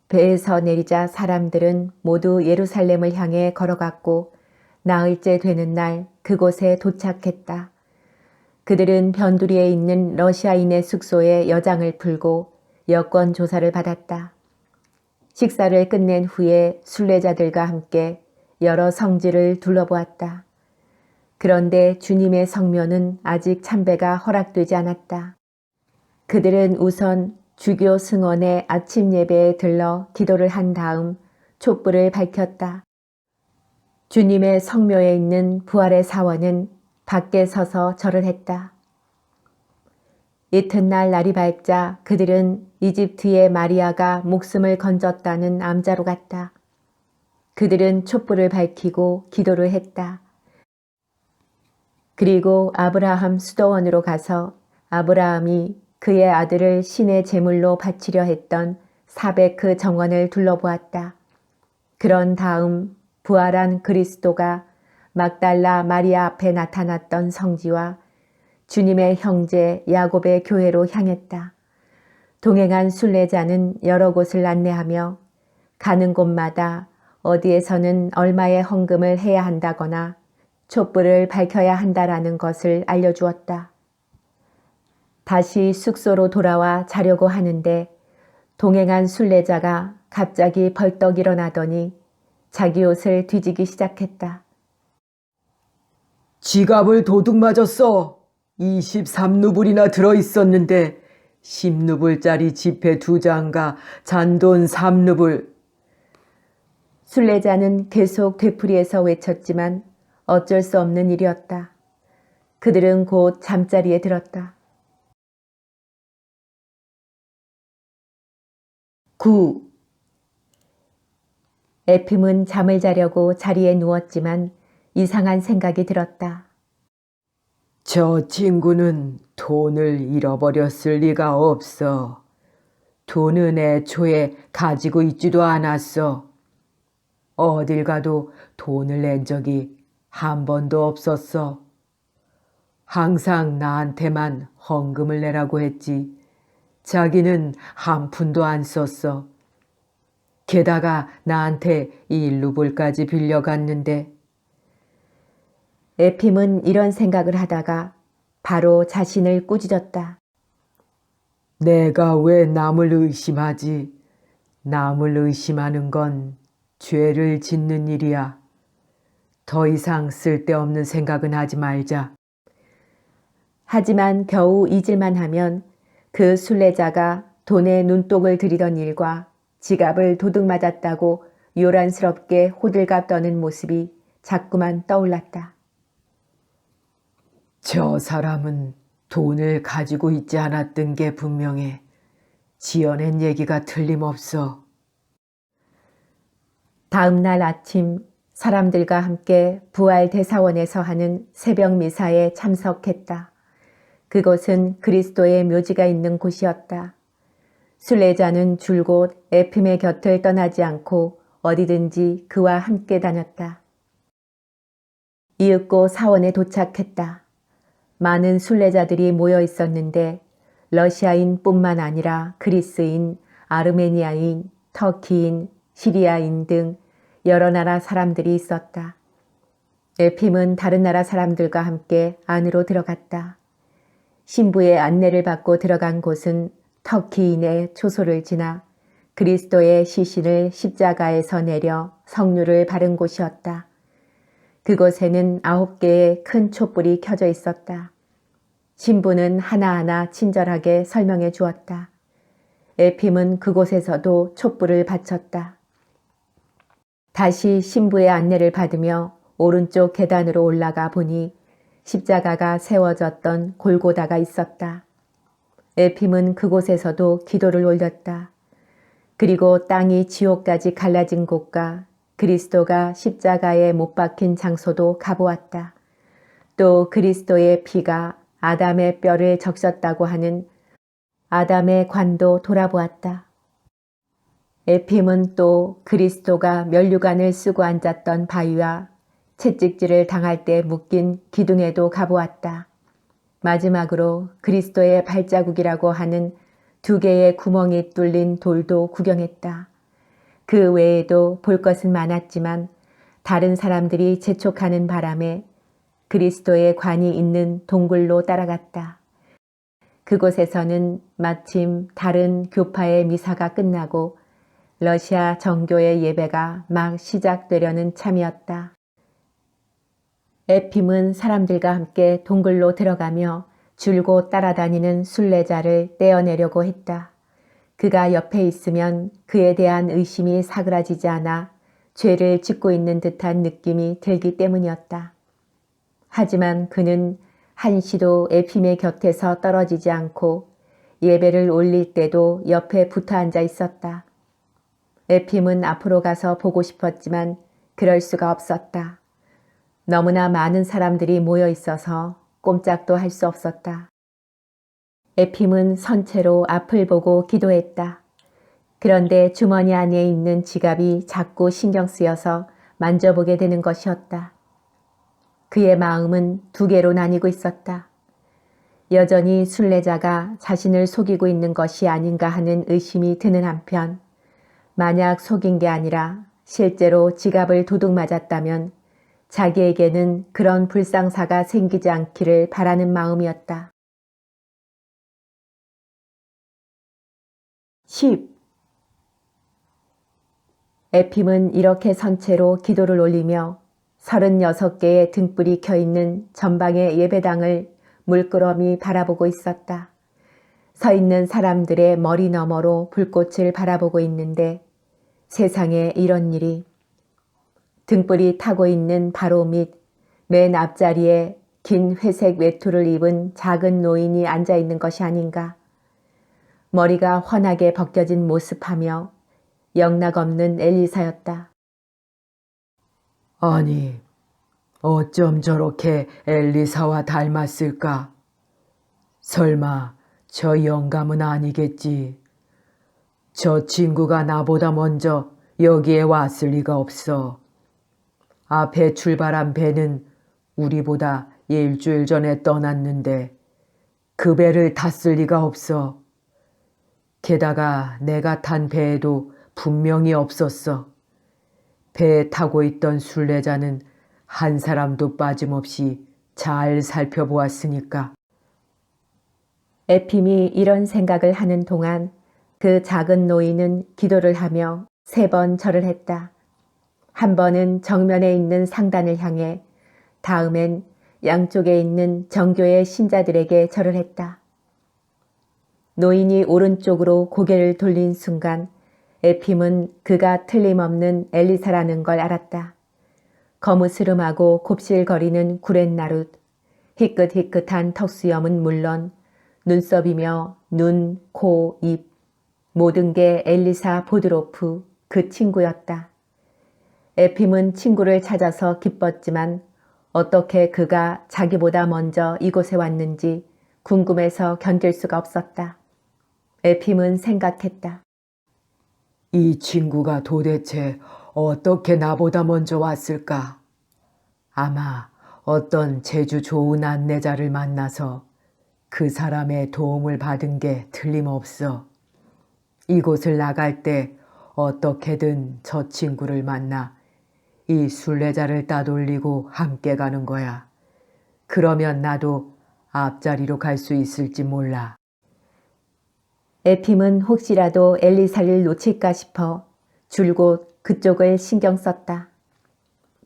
배에서 내리자 사람들은 모두 예루살렘을 향해 걸어갔고 나흘째 되는 날 그곳에 도착했다. 그들은 변두리에 있는 러시아인의 숙소에 여장을 풀고 여권 조사를 받았다. 식사를 끝낸 후에 순례자들과 함께 여러 성지를 둘러보았다. 그런데 주님의 성묘는 아직 참배가 허락되지 않았다. 그들은 우선 주교 승원의 아침 예배에 들러 기도를 한 다음 촛불을 밝혔다. 주님의 성묘에 있는 부활의 사원은 밖에 서서 절을 했다. 이튿날 날이 밝자 그들은 이집트의 마리아가 목숨을 건졌다는 암자로 갔다. 그들은 촛불을 밝히고 기도를 했다. 그리고 아브라함 수도원으로 가서 아브라함이 그의 아들을 신의 제물로 바치려 했던 사베크 정원을 둘러보았다. 그런 다음 부활한 그리스도가 막달라 마리아 앞에 나타났던 성지와 주님의 형제 야곱의 교회로 향했다. 동행한 순례자는 여러 곳을 안내하며 가는 곳마다 어디에서는 얼마의 헌금을 해야 한다거나 촛불을 밝혀야 한다라는 것을 알려주었다. 다시 숙소로 돌아와 자려고 하는데 동행한 순례자가 갑자기 벌떡 일어나더니 자기 옷을 뒤지기 시작했다. 지갑을 도둑 맞았어. 23루블이나 들어있었는데 10루블짜리 지폐 2장과 잔돈 3루블. 순례자는 계속 되풀이해서 외쳤지만 어쩔 수 없는 일이었다. 그들은 곧 잠자리에 들었다. 9. 에핌은 잠을 자려고 자리에 누웠지만 이상한 생각이 들었다. 저 친구는 돈을 잃어버렸을 리가 없어. 돈은 애초에 가지고 있지도 않았어. 어딜 가도 돈을 낸 적이 한 번도 없었어. 항상 나한테만 헌금을 내라고 했지. 자기는 한 푼도 안 썼어. 게다가 나한테 1루블까지 빌려갔는데. 에핌은 이런 생각을 하다가 바로 자신을 꾸짖었다. 내가 왜 남을 의심하지? 남을 의심하는 건 죄를 짓는 일이야. 더 이상 쓸데없는 생각은 하지 말자. 하지만 겨우 잊을만 하면 그 순례자가 돈에 눈독을 들이던 일과 지갑을 도둑 맞았다고 요란스럽게 호들갑 떠는 모습이 자꾸만 떠올랐다. 저 사람은 돈을 가지고 있지 않았던 게 분명해. 지어낸 얘기가 틀림없어. 다음 날 아침 사람들과 함께 부활 대사원에서 하는 새벽 미사에 참석했다. 그곳은 그리스도의 묘지가 있는 곳이었다. 순례자는 줄곧 에핌의 곁을 떠나지 않고 어디든지 그와 함께 다녔다. 이윽고 사원에 도착했다. 많은 순례자들이 모여 있었는데 러시아인 뿐만 아니라 그리스인, 아르메니아인, 터키인, 시리아인 등 여러 나라 사람들이 있었다. 에핌은 다른 나라 사람들과 함께 안으로 들어갔다. 신부의 안내를 받고 들어간 곳은 터키인의 초소를 지나 그리스도의 시신을 십자가에서 내려 성류를 바른 곳이었다. 그곳에는 9개의 큰 촛불이 켜져 있었다. 신부는 하나하나 친절하게 설명해 주었다. 에핌은 그곳에서도 촛불을 바쳤다. 다시 신부의 안내를 받으며 오른쪽 계단으로 올라가 보니 십자가가 세워졌던 골고다가 있었다. 에핌은 그곳에서도 기도를 올렸다. 그리고 땅이 지옥까지 갈라진 곳과 그리스도가 십자가에 못 박힌 장소도 가보았다. 또 그리스도의 피가 아담의 뼈를 적셨다고 하는 아담의 관도 돌아보았다. 에핌은 또 그리스도가 면류관을 쓰고 앉았던 바위와 채찍질을 당할 때 묶인 기둥에도 가보았다. 마지막으로 그리스도의 발자국이라고 하는 2개의 구멍이 뚫린 돌도 구경했다. 그 외에도 볼 것은 많았지만 다른 사람들이 재촉하는 바람에 그리스도의 관이 있는 동굴로 따라갔다. 그곳에서는 마침 다른 교파의 미사가 끝나고 러시아 정교의 예배가 막 시작되려는 참이었다. 에핌은 사람들과 함께 동굴로 들어가며 줄곧 따라다니는 순례자를 떼어내려고 했다. 그가 옆에 있으면 그에 대한 의심이 사그라지지 않아 죄를 짓고 있는 듯한 느낌이 들기 때문이었다. 하지만 그는 한시도 에핌의 곁에서 떨어지지 않고 예배를 올릴 때도 옆에 붙어 앉아 있었다. 에핌은 앞으로 가서 보고 싶었지만 그럴 수가 없었다. 너무나 많은 사람들이 모여 있어서 꼼짝도 할 수 없었다. 에핌은 선체로 앞을 보고 기도했다. 그런데 주머니 안에 있는 지갑이 자꾸 신경 쓰여서 만져보게 되는 것이었다. 그의 마음은 두 개로 나뉘고 있었다. 여전히 순례자가 자신을 속이고 있는 것이 아닌가 하는 의심이 드는 한편, 만약 속인 게 아니라 실제로 지갑을 도둑 맞았다면 자기에게는 그런 불상사가 생기지 않기를 바라는 마음이었다. 10. 에핌은 이렇게 선체로 기도를 올리며 36개의 등불이 켜있는 전방의 예배당을 물끄러미 바라보고 있었다. 서 있는 사람들의 머리 너머로 불꽃을 바라보고 있는데 세상에 이런 일이. 등불이 타고 있는 바로 밑 맨 앞자리에 긴 회색 외투를 입은 작은 노인이 앉아 있는 것이 아닌가. 머리가 훤하게 벗겨진 모습하며 영락없는 엘리사였다. 아니, 어쩜 저렇게 엘리사와 닮았을까? 설마 저 영감은 아니겠지. 저 친구가 나보다 먼저 여기에 왔을 리가 없어. 앞에 출발한 배는 우리보다 일주일 전에 떠났는데 그 배를 탔을 리가 없어. 게다가 내가 탄 배에도 분명히 없었어. 배에 타고 있던 순례자는 한 사람도 빠짐없이 잘 살펴보았으니까. 에핌이 이런 생각을 하는 동안 그 작은 노인은 기도를 하며 3번 절을 했다. 한 번은 정면에 있는 상단을 향해, 다음엔 양쪽에 있는 정교의 신자들에게 절을 했다. 노인이 오른쪽으로 고개를 돌린 순간 에핌은 그가 틀림없는 엘리사라는 걸 알았다. 거무스름하고 곱실거리는 구렛나룻, 희끗희끗한 턱수염은 물론 눈썹이며 눈, 코, 입, 모든 게 엘리사 보드로프, 그 친구였다. 에핌은 친구를 찾아서 기뻤지만 어떻게 그가 자기보다 먼저 이곳에 왔는지 궁금해서 견딜 수가 없었다. 에핌은 생각했다. 이 친구가 도대체 어떻게 나보다 먼저 왔을까? 아마 어떤 재주 좋은 안내자를 만나서 그 사람의 도움을 받은 게 틀림없어. 이곳을 나갈 때 어떻게든 저 친구를 만나 이 순례자를 따돌리고 함께 가는 거야. 그러면 나도 앞자리로 갈 수 있을지 몰라. 에핌은 혹시라도 엘리사를 놓칠까 싶어 줄곧 그쪽을 신경 썼다.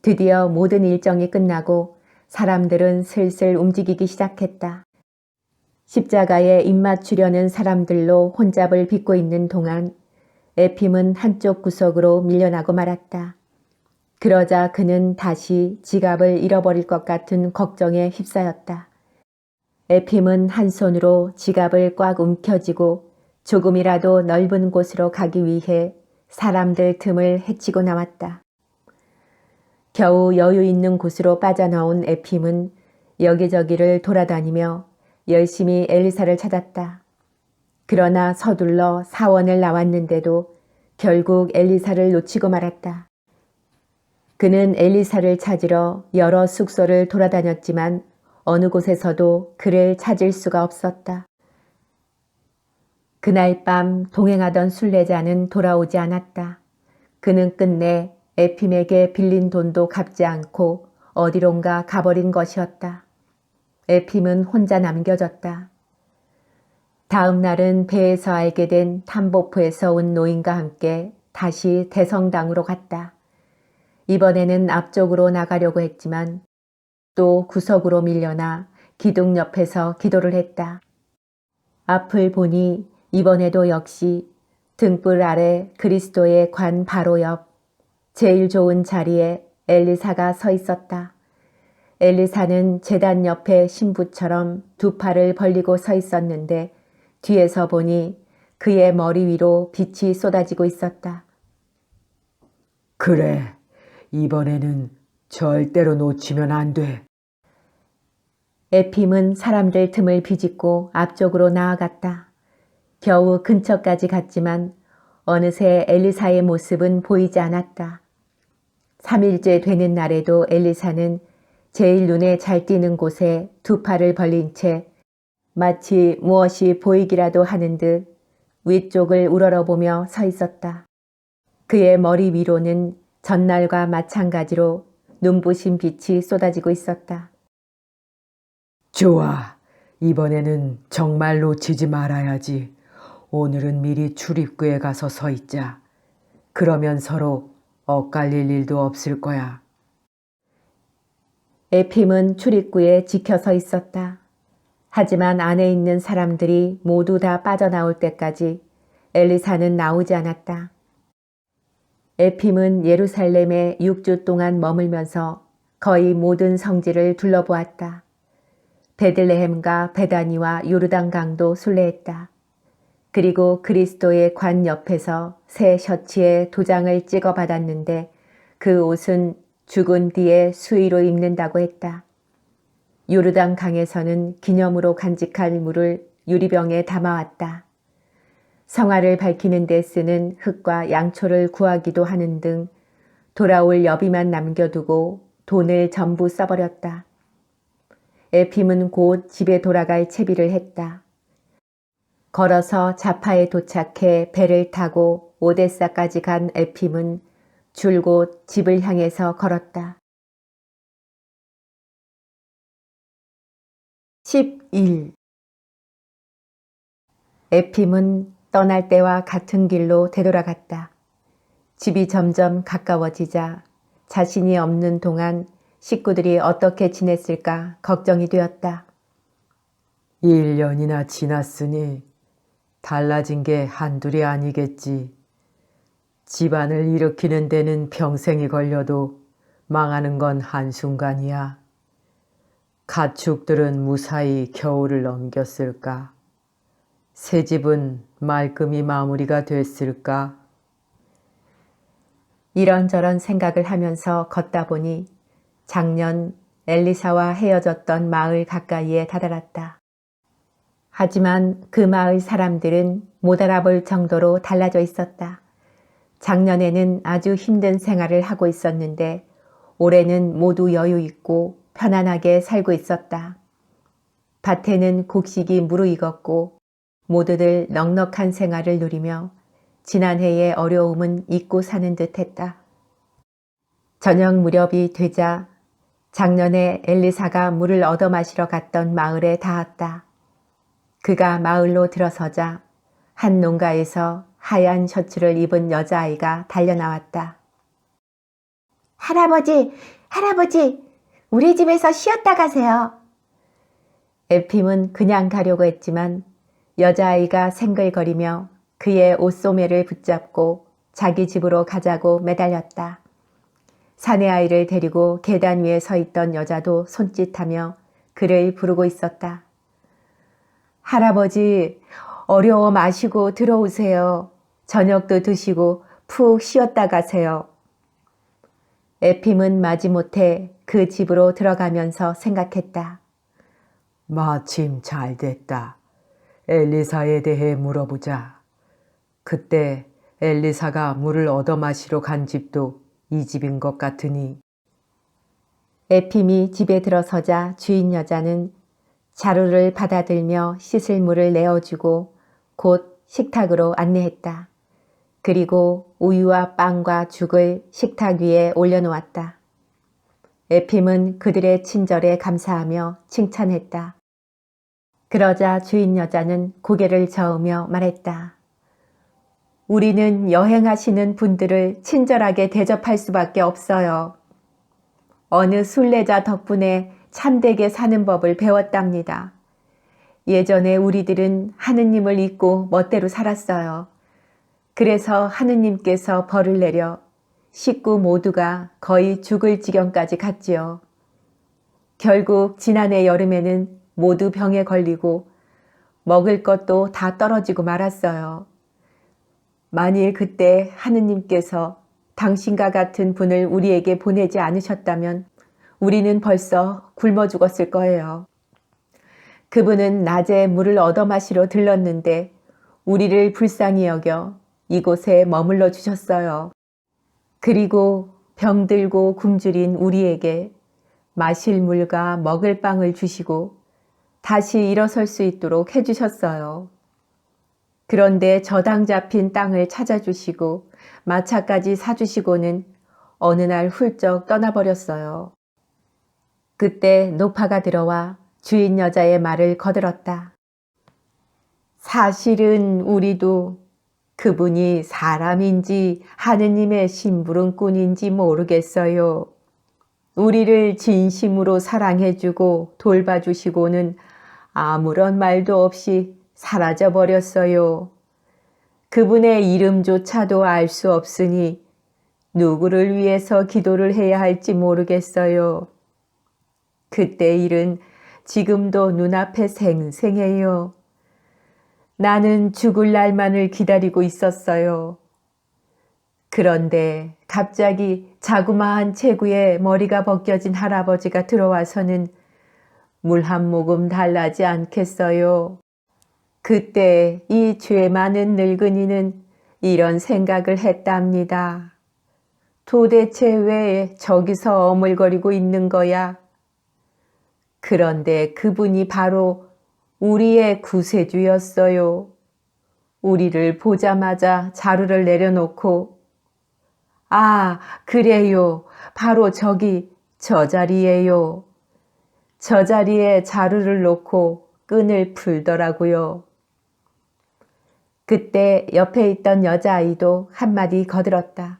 드디어 모든 일정이 끝나고 사람들은 슬슬 움직이기 시작했다. 십자가에 입맞추려는 사람들로 혼잡을 빚고 있는 동안 에핌은 한쪽 구석으로 밀려나고 말았다. 그러자 그는 다시 지갑을 잃어버릴 것 같은 걱정에 휩싸였다. 에핌은 한 손으로 지갑을 꽉 움켜쥐고 조금이라도 넓은 곳으로 가기 위해 사람들 틈을 헤치고 나왔다. 겨우 여유 있는 곳으로 빠져나온 에핌은 여기저기를 돌아다니며 열심히 엘리사를 찾았다. 그러나 서둘러 사원을 나왔는데도 결국 엘리사를 놓치고 말았다. 그는 엘리사를 찾으러 여러 숙소를 돌아다녔지만 어느 곳에서도 그를 찾을 수가 없었다. 그날 밤 동행하던 순례자는 돌아오지 않았다. 그는 끝내 에핌에게 빌린 돈도 갚지 않고 어디론가 가버린 것이었다. 에핌은 혼자 남겨졌다. 다음 날은 배에서 알게 된 탐보프에서 온 노인과 함께 다시 대성당으로 갔다. 이번에는 앞쪽으로 나가려고 했지만 또 구석으로 밀려나 기둥 옆에서 기도를 했다. 앞을 보니 이번에도 역시 등불 아래 그리스도의 관 바로 옆 제일 좋은 자리에 엘리사가 서 있었다. 엘리사는 제단 옆에 신부처럼 두 팔을 벌리고 서 있었는데 뒤에서 보니 그의 머리 위로 빛이 쏟아지고 있었다. 그래, 이번에는 절대로 놓치면 안 돼. 에핌은 사람들 틈을 비집고 앞쪽으로 나아갔다. 겨우 근처까지 갔지만 어느새 엘리사의 모습은 보이지 않았다. 3일째 되는 날에도 엘리사는 제일 눈에 잘 띄는 곳에 두 팔을 벌린 채 마치 무엇이 보이기라도 하는 듯 위쪽을 우러러보며 서 있었다. 그의 머리 위로는 전날과 마찬가지로 눈부신 빛이 쏟아지고 있었다. 좋아. 이번에는 정말 놓치지 말아야지. 오늘은 미리 출입구에 가서 서 있자. 그러면 서로 엇갈릴 일도 없을 거야. 에핌은 출입구에 지켜서 있었다. 하지만 안에 있는 사람들이 모두 다 빠져나올 때까지 엘리사는 나오지 않았다. 에핌은 예루살렘에 6주 동안 머물면서 거의 모든 성지를 둘러보았다. 베들레헴과 베다니와 요르단강도 순례했다. 그리고 그리스도의 관 옆에서 새 셔츠에 도장을 찍어 받았는데 그 옷은 죽은 뒤에 수의로 입는다고 했다. 요르단 강에서는 기념으로 간직할 물을 유리병에 담아왔다. 성화를 밝히는 데 쓰는 흙과 양초를 구하기도 하는 등 돌아올 여비만 남겨두고 돈을 전부 써버렸다. 에핌은 곧 집에 돌아갈 채비를 했다. 걸어서 자파에 도착해 배를 타고 오데사까지 간 에핌은 줄곧 집을 향해서 걸었다. 11. 에핌은 떠날 때와 같은 길로 되돌아갔다. 집이 점점 가까워지자 자신이 없는 동안 식구들이 어떻게 지냈을까 걱정이 되었다. 1년이나 지났으니 달라진 게 한둘이 아니겠지. 집안을 일으키는 데는 평생이 걸려도 망하는 건 한순간이야. 가축들은 무사히 겨울을 넘겼을까? 새 집은 말끔히 마무리가 됐을까? 이런저런 생각을 하면서 걷다 보니 작년 엘리사와 헤어졌던 마을 가까이에 다다랐다. 하지만 그 마을 사람들은 못 알아볼 정도로 달라져 있었다. 작년에는 아주 힘든 생활을 하고 있었는데 올해는 모두 여유 있고 편안하게 살고 있었다. 밭에는 곡식이 무르익었고 모두들 넉넉한 생활을 누리며 지난해의 어려움은 잊고 사는 듯했다. 저녁 무렵이 되자 작년에 엘리사가 물을 얻어 마시러 갔던 마을에 닿았다. 그가 마을로 들어서자 한 농가에서 하얀 셔츠를 입은 여자아이가 달려나왔다. 할아버지, 할아버지, 우리 집에서 쉬었다 가세요. 에핌은 그냥 가려고 했지만 여자아이가 생글거리며 그의 옷소매를 붙잡고 자기 집으로 가자고 매달렸다. 사내아이를 데리고 계단 위에 서 있던 여자도 손짓하며 그를 부르고 있었다. 할아버지, 어려워 마시고 들어오세요. 저녁도 드시고 푹 쉬었다 가세요. 에핌은 마지못해 그 집으로 들어가면서 생각했다. 마침 잘 됐다. 엘리사에 대해 물어보자. 그때 엘리사가 물을 얻어 마시러 간 집도 이 집인 것 같으니. 에핌이 집에 들어서자 주인 여자는 자루를 받아들며 씻을 물을 내어주고 곧 식탁으로 안내했다. 그리고 우유와 빵과 죽을 식탁 위에 올려놓았다. 에핌은 그들의 친절에 감사하며 칭찬했다. 그러자 주인 여자는 고개를 저으며 말했다. 우리는 여행하시는 분들을 친절하게 대접할 수밖에 없어요. 어느 순례자 덕분에 참되게 사는 법을 배웠답니다. 예전에 우리들은 하느님을 잊고 멋대로 살았어요. 그래서 하느님께서 벌을 내려 식구 모두가 거의 죽을 지경까지 갔지요. 결국 지난해 여름에는 모두 병에 걸리고 먹을 것도 다 떨어지고 말았어요. 만일 그때 하느님께서 당신과 같은 분을 우리에게 보내지 않으셨다면 우리는 벌써 굶어 죽었을 거예요. 그분은 낮에 물을 얻어 마시러 들렀는데 우리를 불쌍히 여겨 이곳에 머물러 주셨어요. 그리고 병들고 굶주린 우리에게 마실 물과 먹을 빵을 주시고 다시 일어설 수 있도록 해주셨어요. 그런데 저당 잡힌 땅을 찾아주시고 마차까지 사주시고는 어느 날 훌쩍 떠나버렸어요. 그때 노파가 들어와 주인 여자의 말을 거들었다. 사실은 우리도 그분이 사람인지 하느님의 심부름꾼인지 모르겠어요. 우리를 진심으로 사랑해주고 돌봐주시고는 아무런 말도 없이 사라져버렸어요. 그분의 이름조차도 알 수 없으니 누구를 위해서 기도를 해야 할지 모르겠어요. 그때 일은 지금도 눈앞에 생생해요. 나는 죽을 날만을 기다리고 있었어요. 그런데 갑자기 자그마한 체구에 머리가 벗겨진 할아버지가 들어와서는 물 한 모금 달라지 않겠어요. 그때 이 죄 많은 늙은이는 이런 생각을 했답니다. 도대체 왜 저기서 어물거리고 있는 거야? 그런데 그분이 바로 우리의 구세주였어요. 우리를 보자마자 자루를 내려놓고 아, 그래요. 바로 저기 저 자리예요. 저 자리에 자루를 놓고 끈을 풀더라고요. 그때 옆에 있던 여자아이도 한마디 거들었다.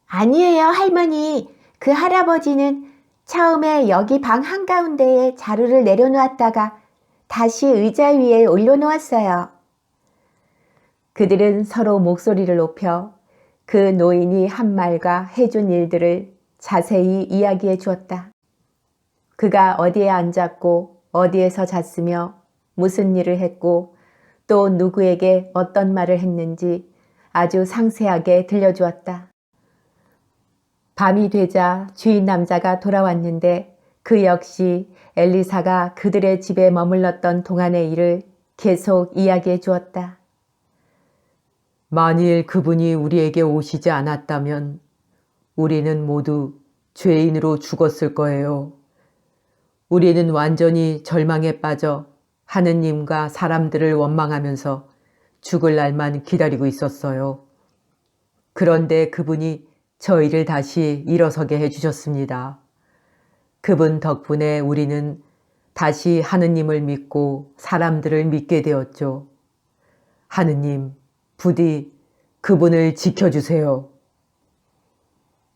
아니에요, 할머니. 그 할아버지는 처음에 여기 방 한가운데에 자루를 내려놓았다가 다시 의자 위에 올려놓았어요. 그들은 서로 목소리를 높여 그 노인이 한 말과 해준 일들을 자세히 이야기해 주었다. 그가 어디에 앉았고 어디에서 잤으며 무슨 일을 했고 또 누구에게 어떤 말을 했는지 아주 상세하게 들려주었다. 밤이 되자 주인 남자가 돌아왔는데 그 역시 엘리사가 그들의 집에 머물렀던 동안의 일을 계속 이야기해 주었다. 만일 그분이 우리에게 오시지 않았다면 우리는 모두 죄인으로 죽었을 거예요. 우리는 완전히 절망에 빠져 하느님과 사람들을 원망하면서 죽을 날만 기다리고 있었어요. 그런데 그분이 저희를 다시 일어서게 해주셨습니다. 그분 덕분에 우리는 다시 하느님을 믿고 사람들을 믿게 되었죠. 하느님, 부디 그분을 지켜주세요.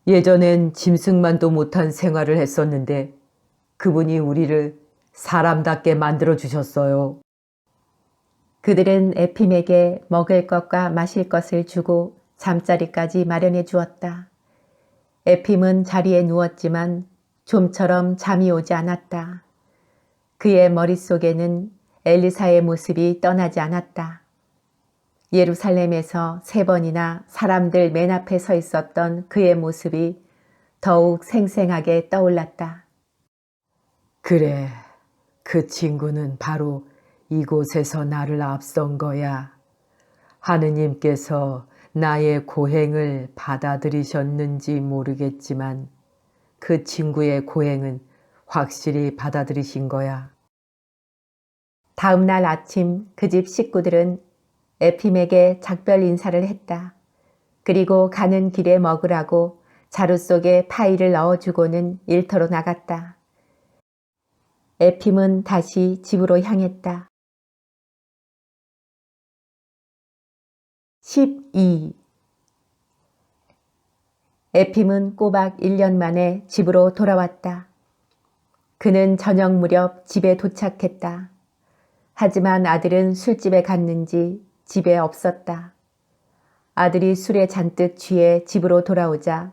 예전엔 짐승만도 못한 생활을 했었는데 그분이 우리를 사람답게 만들어주셨어요. 그들은 에핌에게 먹을 것과 마실 것을 주고 잠자리까지 마련해 주었다. 에핌은 자리에 누웠지만 좀처럼 잠이 오지 않았다. 그의 머릿속에는 엘리사의 모습이 떠나지 않았다. 예루살렘에서 3번이나 사람들 맨 앞에 서 있었던 그의 모습이 더욱 생생하게 떠올랐다. 그래, 그 친구는 바로 이곳에서 나를 앞선 거야. 하느님께서 나의 고행을 받아들이셨는지 모르겠지만 그 친구의 고행은 확실히 받아들이신 거야. 다음 날 아침 그 집 식구들은 에핌에게 작별 인사를 했다. 그리고 가는 길에 먹으라고 자루 속에 파이를 넣어주고는 일터로 나갔다. 에핌은 다시 집으로 향했다. 12. 에핌은 꼬박 1년 만에 집으로 돌아왔다. 그는 저녁 무렵 집에 도착했다. 하지만 아들은 술집에 갔는지 집에 없었다. 아들이 술에 잔뜩 취해 집으로 돌아오자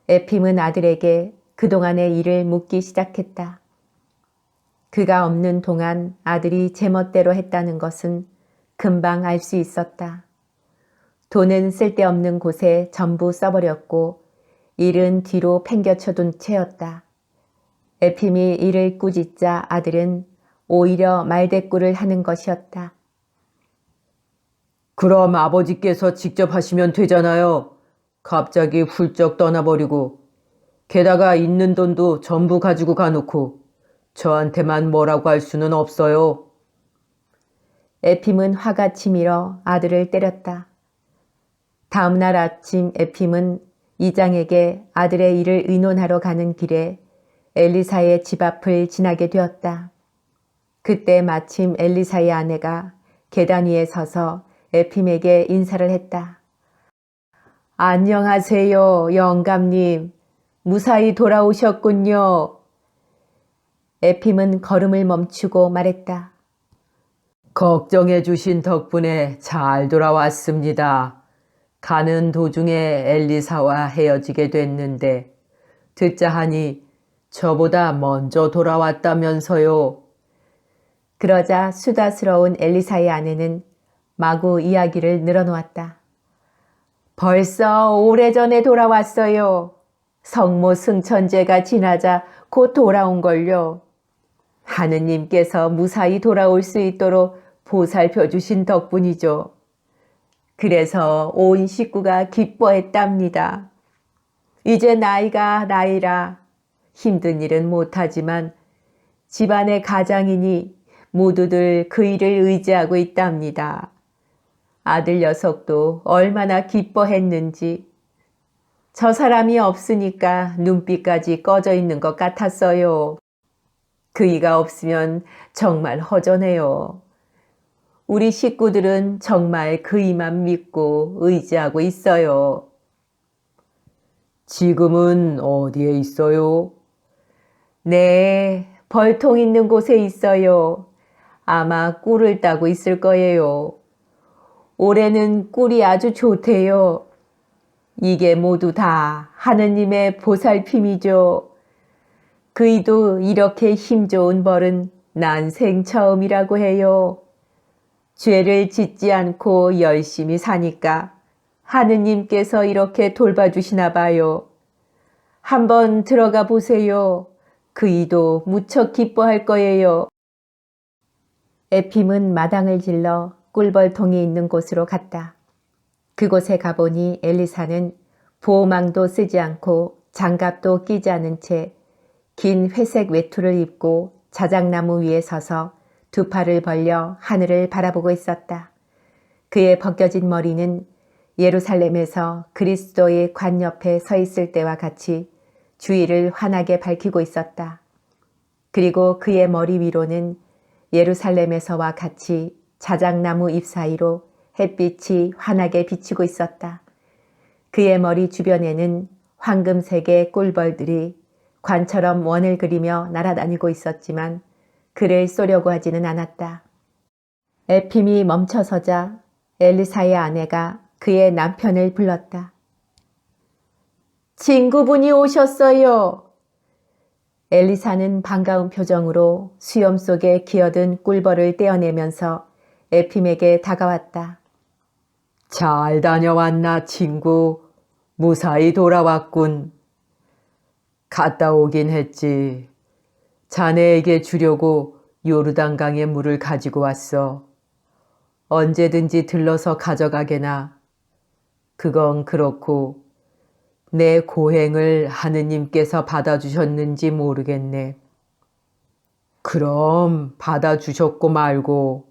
에핌은 아들에게 그동안의 일을 묻기 시작했다. 그가 없는 동안 아들이 제멋대로 했다는 것은 금방 알 수 있었다. 돈은 쓸데없는 곳에 전부 써버렸고 일은 뒤로 팽겨쳐둔 채였다. 에핌이 일을 꾸짖자 아들은 오히려 말대꾸를 하는 것이었다. 그럼 아버지께서 직접 하시면 되잖아요. 갑자기 훌쩍 떠나버리고 게다가 있는 돈도 전부 가지고 가놓고 저한테만 뭐라고 할 수는 없어요. 에핌은 화가 치밀어 아들을 때렸다. 다음 날 아침 에핌은 이장에게 아들의 일을 의논하러 가는 길에 엘리사의 집 앞을 지나게 되었다. 그때 마침 엘리사의 아내가 계단 위에 서서 에핌에게 인사를 했다. 안녕하세요, 영감님. 무사히 돌아오셨군요. 에핌은 걸음을 멈추고 말했다. 걱정해 주신 덕분에 잘 돌아왔습니다. 가는 도중에 엘리사와 헤어지게 됐는데 듣자 하니 저보다 먼저 돌아왔다면서요. 그러자 수다스러운 엘리사의 아내는 마구 이야기를 늘어놓았다. 벌써 오래전에 돌아왔어요. 성모 승천제가 지나자 곧 돌아온걸요. 하느님께서 무사히 돌아올 수 있도록 보살펴 주신 덕분이죠. 그래서 온 식구가 기뻐했답니다. 이제 나이가 나이라 힘든 일은 못하지만 집안의 가장이니 모두들 그 일을 의지하고 있답니다. 아들 녀석도 얼마나 기뻐했는지 저 사람이 없으니까 눈빛까지 꺼져 있는 것 같았어요. 그이가 없으면 정말 허전해요. 우리 식구들은 정말 그이만 믿고 의지하고 있어요. 지금은 어디에 있어요? 네, 벌통 있는 곳에 있어요. 아마 꿀을 따고 있을 거예요. 올해는 꿀이 아주 좋대요. 이게 모두 다 하느님의 보살핌이죠. 그이도 이렇게 힘 좋은 벌은 난생 처음이라고 해요. 죄를 짓지 않고 열심히 사니까 하느님께서 이렇게 돌봐주시나 봐요. 한번 들어가 보세요. 그이도 무척 기뻐할 거예요. 에핌은 마당을 질러 꿀벌통이 있는 곳으로 갔다. 그곳에 가보니 엘리사는 보호망도 쓰지 않고 장갑도 끼지 않은 채 긴 회색 외투를 입고 자작나무 위에 서서 두 팔을 벌려 하늘을 바라보고 있었다. 그의 벗겨진 머리는 예루살렘에서 그리스도의 관 옆에 서 있을 때와 같이 주위를 환하게 밝히고 있었다. 그리고 그의 머리 위로는 예루살렘에서와 같이 자작나무 잎 사이로 햇빛이 환하게 비치고 있었다. 그의 머리 주변에는 황금색의 꿀벌들이 관처럼 원을 그리며 날아다니고 있었지만 그를 쏘려고 하지는 않았다. 에핌이 멈춰서자 엘리사의 아내가 그의 남편을 불렀다. 친구분이 오셨어요. 엘리사는 반가운 표정으로 수염 속에 기어든 꿀벌을 떼어내면서 에핌에게 다가왔다. 잘 다녀왔나, 친구? 무사히 돌아왔군. 갔다 오긴 했지. 자네에게 주려고 요르단강의 물을 가지고 왔어. 언제든지 들러서 가져가게나. 그건 그렇고 내 고행을 하느님께서 받아주셨는지 모르겠네. 그럼 받아주셨고 말고.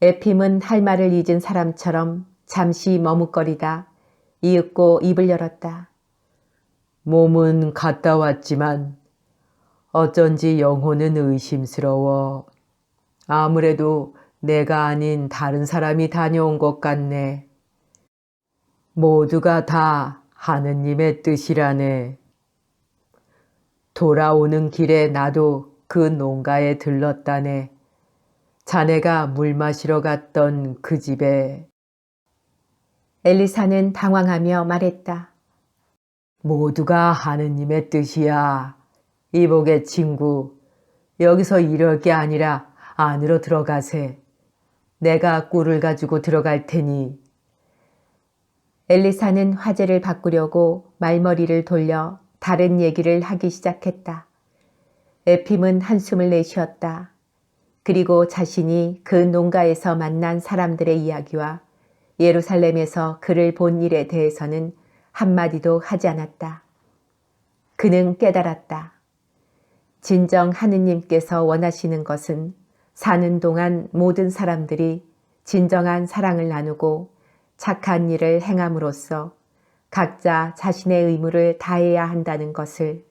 에핌은 할 말을 잊은 사람처럼 잠시 머뭇거리다 이윽고 입을 열었다. 몸은 갔다 왔지만 어쩐지 영혼은 의심스러워. 아무래도 내가 아닌 다른 사람이 다녀온 것 같네. 모두가 다 하느님의 뜻이라네. 돌아오는 길에 나도 그 농가에 들렀다네. 자네가 물 마시러 갔던 그 집에. 엘리사는 당황하며 말했다. 모두가 하느님의 뜻이야. 이보게 친구, 여기서 이럴 게 아니라 안으로 들어가세. 내가 꿀을 가지고 들어갈 테니 엘리사는 화제를 바꾸려고 말머리를 돌려 다른 얘기를 하기 시작했다. 에핌은 한숨을 내쉬었다. 그리고 자신이 그 농가에서 만난 사람들의 이야기와 예루살렘에서 그를 본 일에 대해서는 한마디도 하지 않았다. 그는 깨달았다. 진정 하느님께서 원하시는 것은 사는 동안 모든 사람들이 진정한 사랑을 나누고 착한 일을 행함으로써 각자 자신의 의무를 다해야 한다는 것을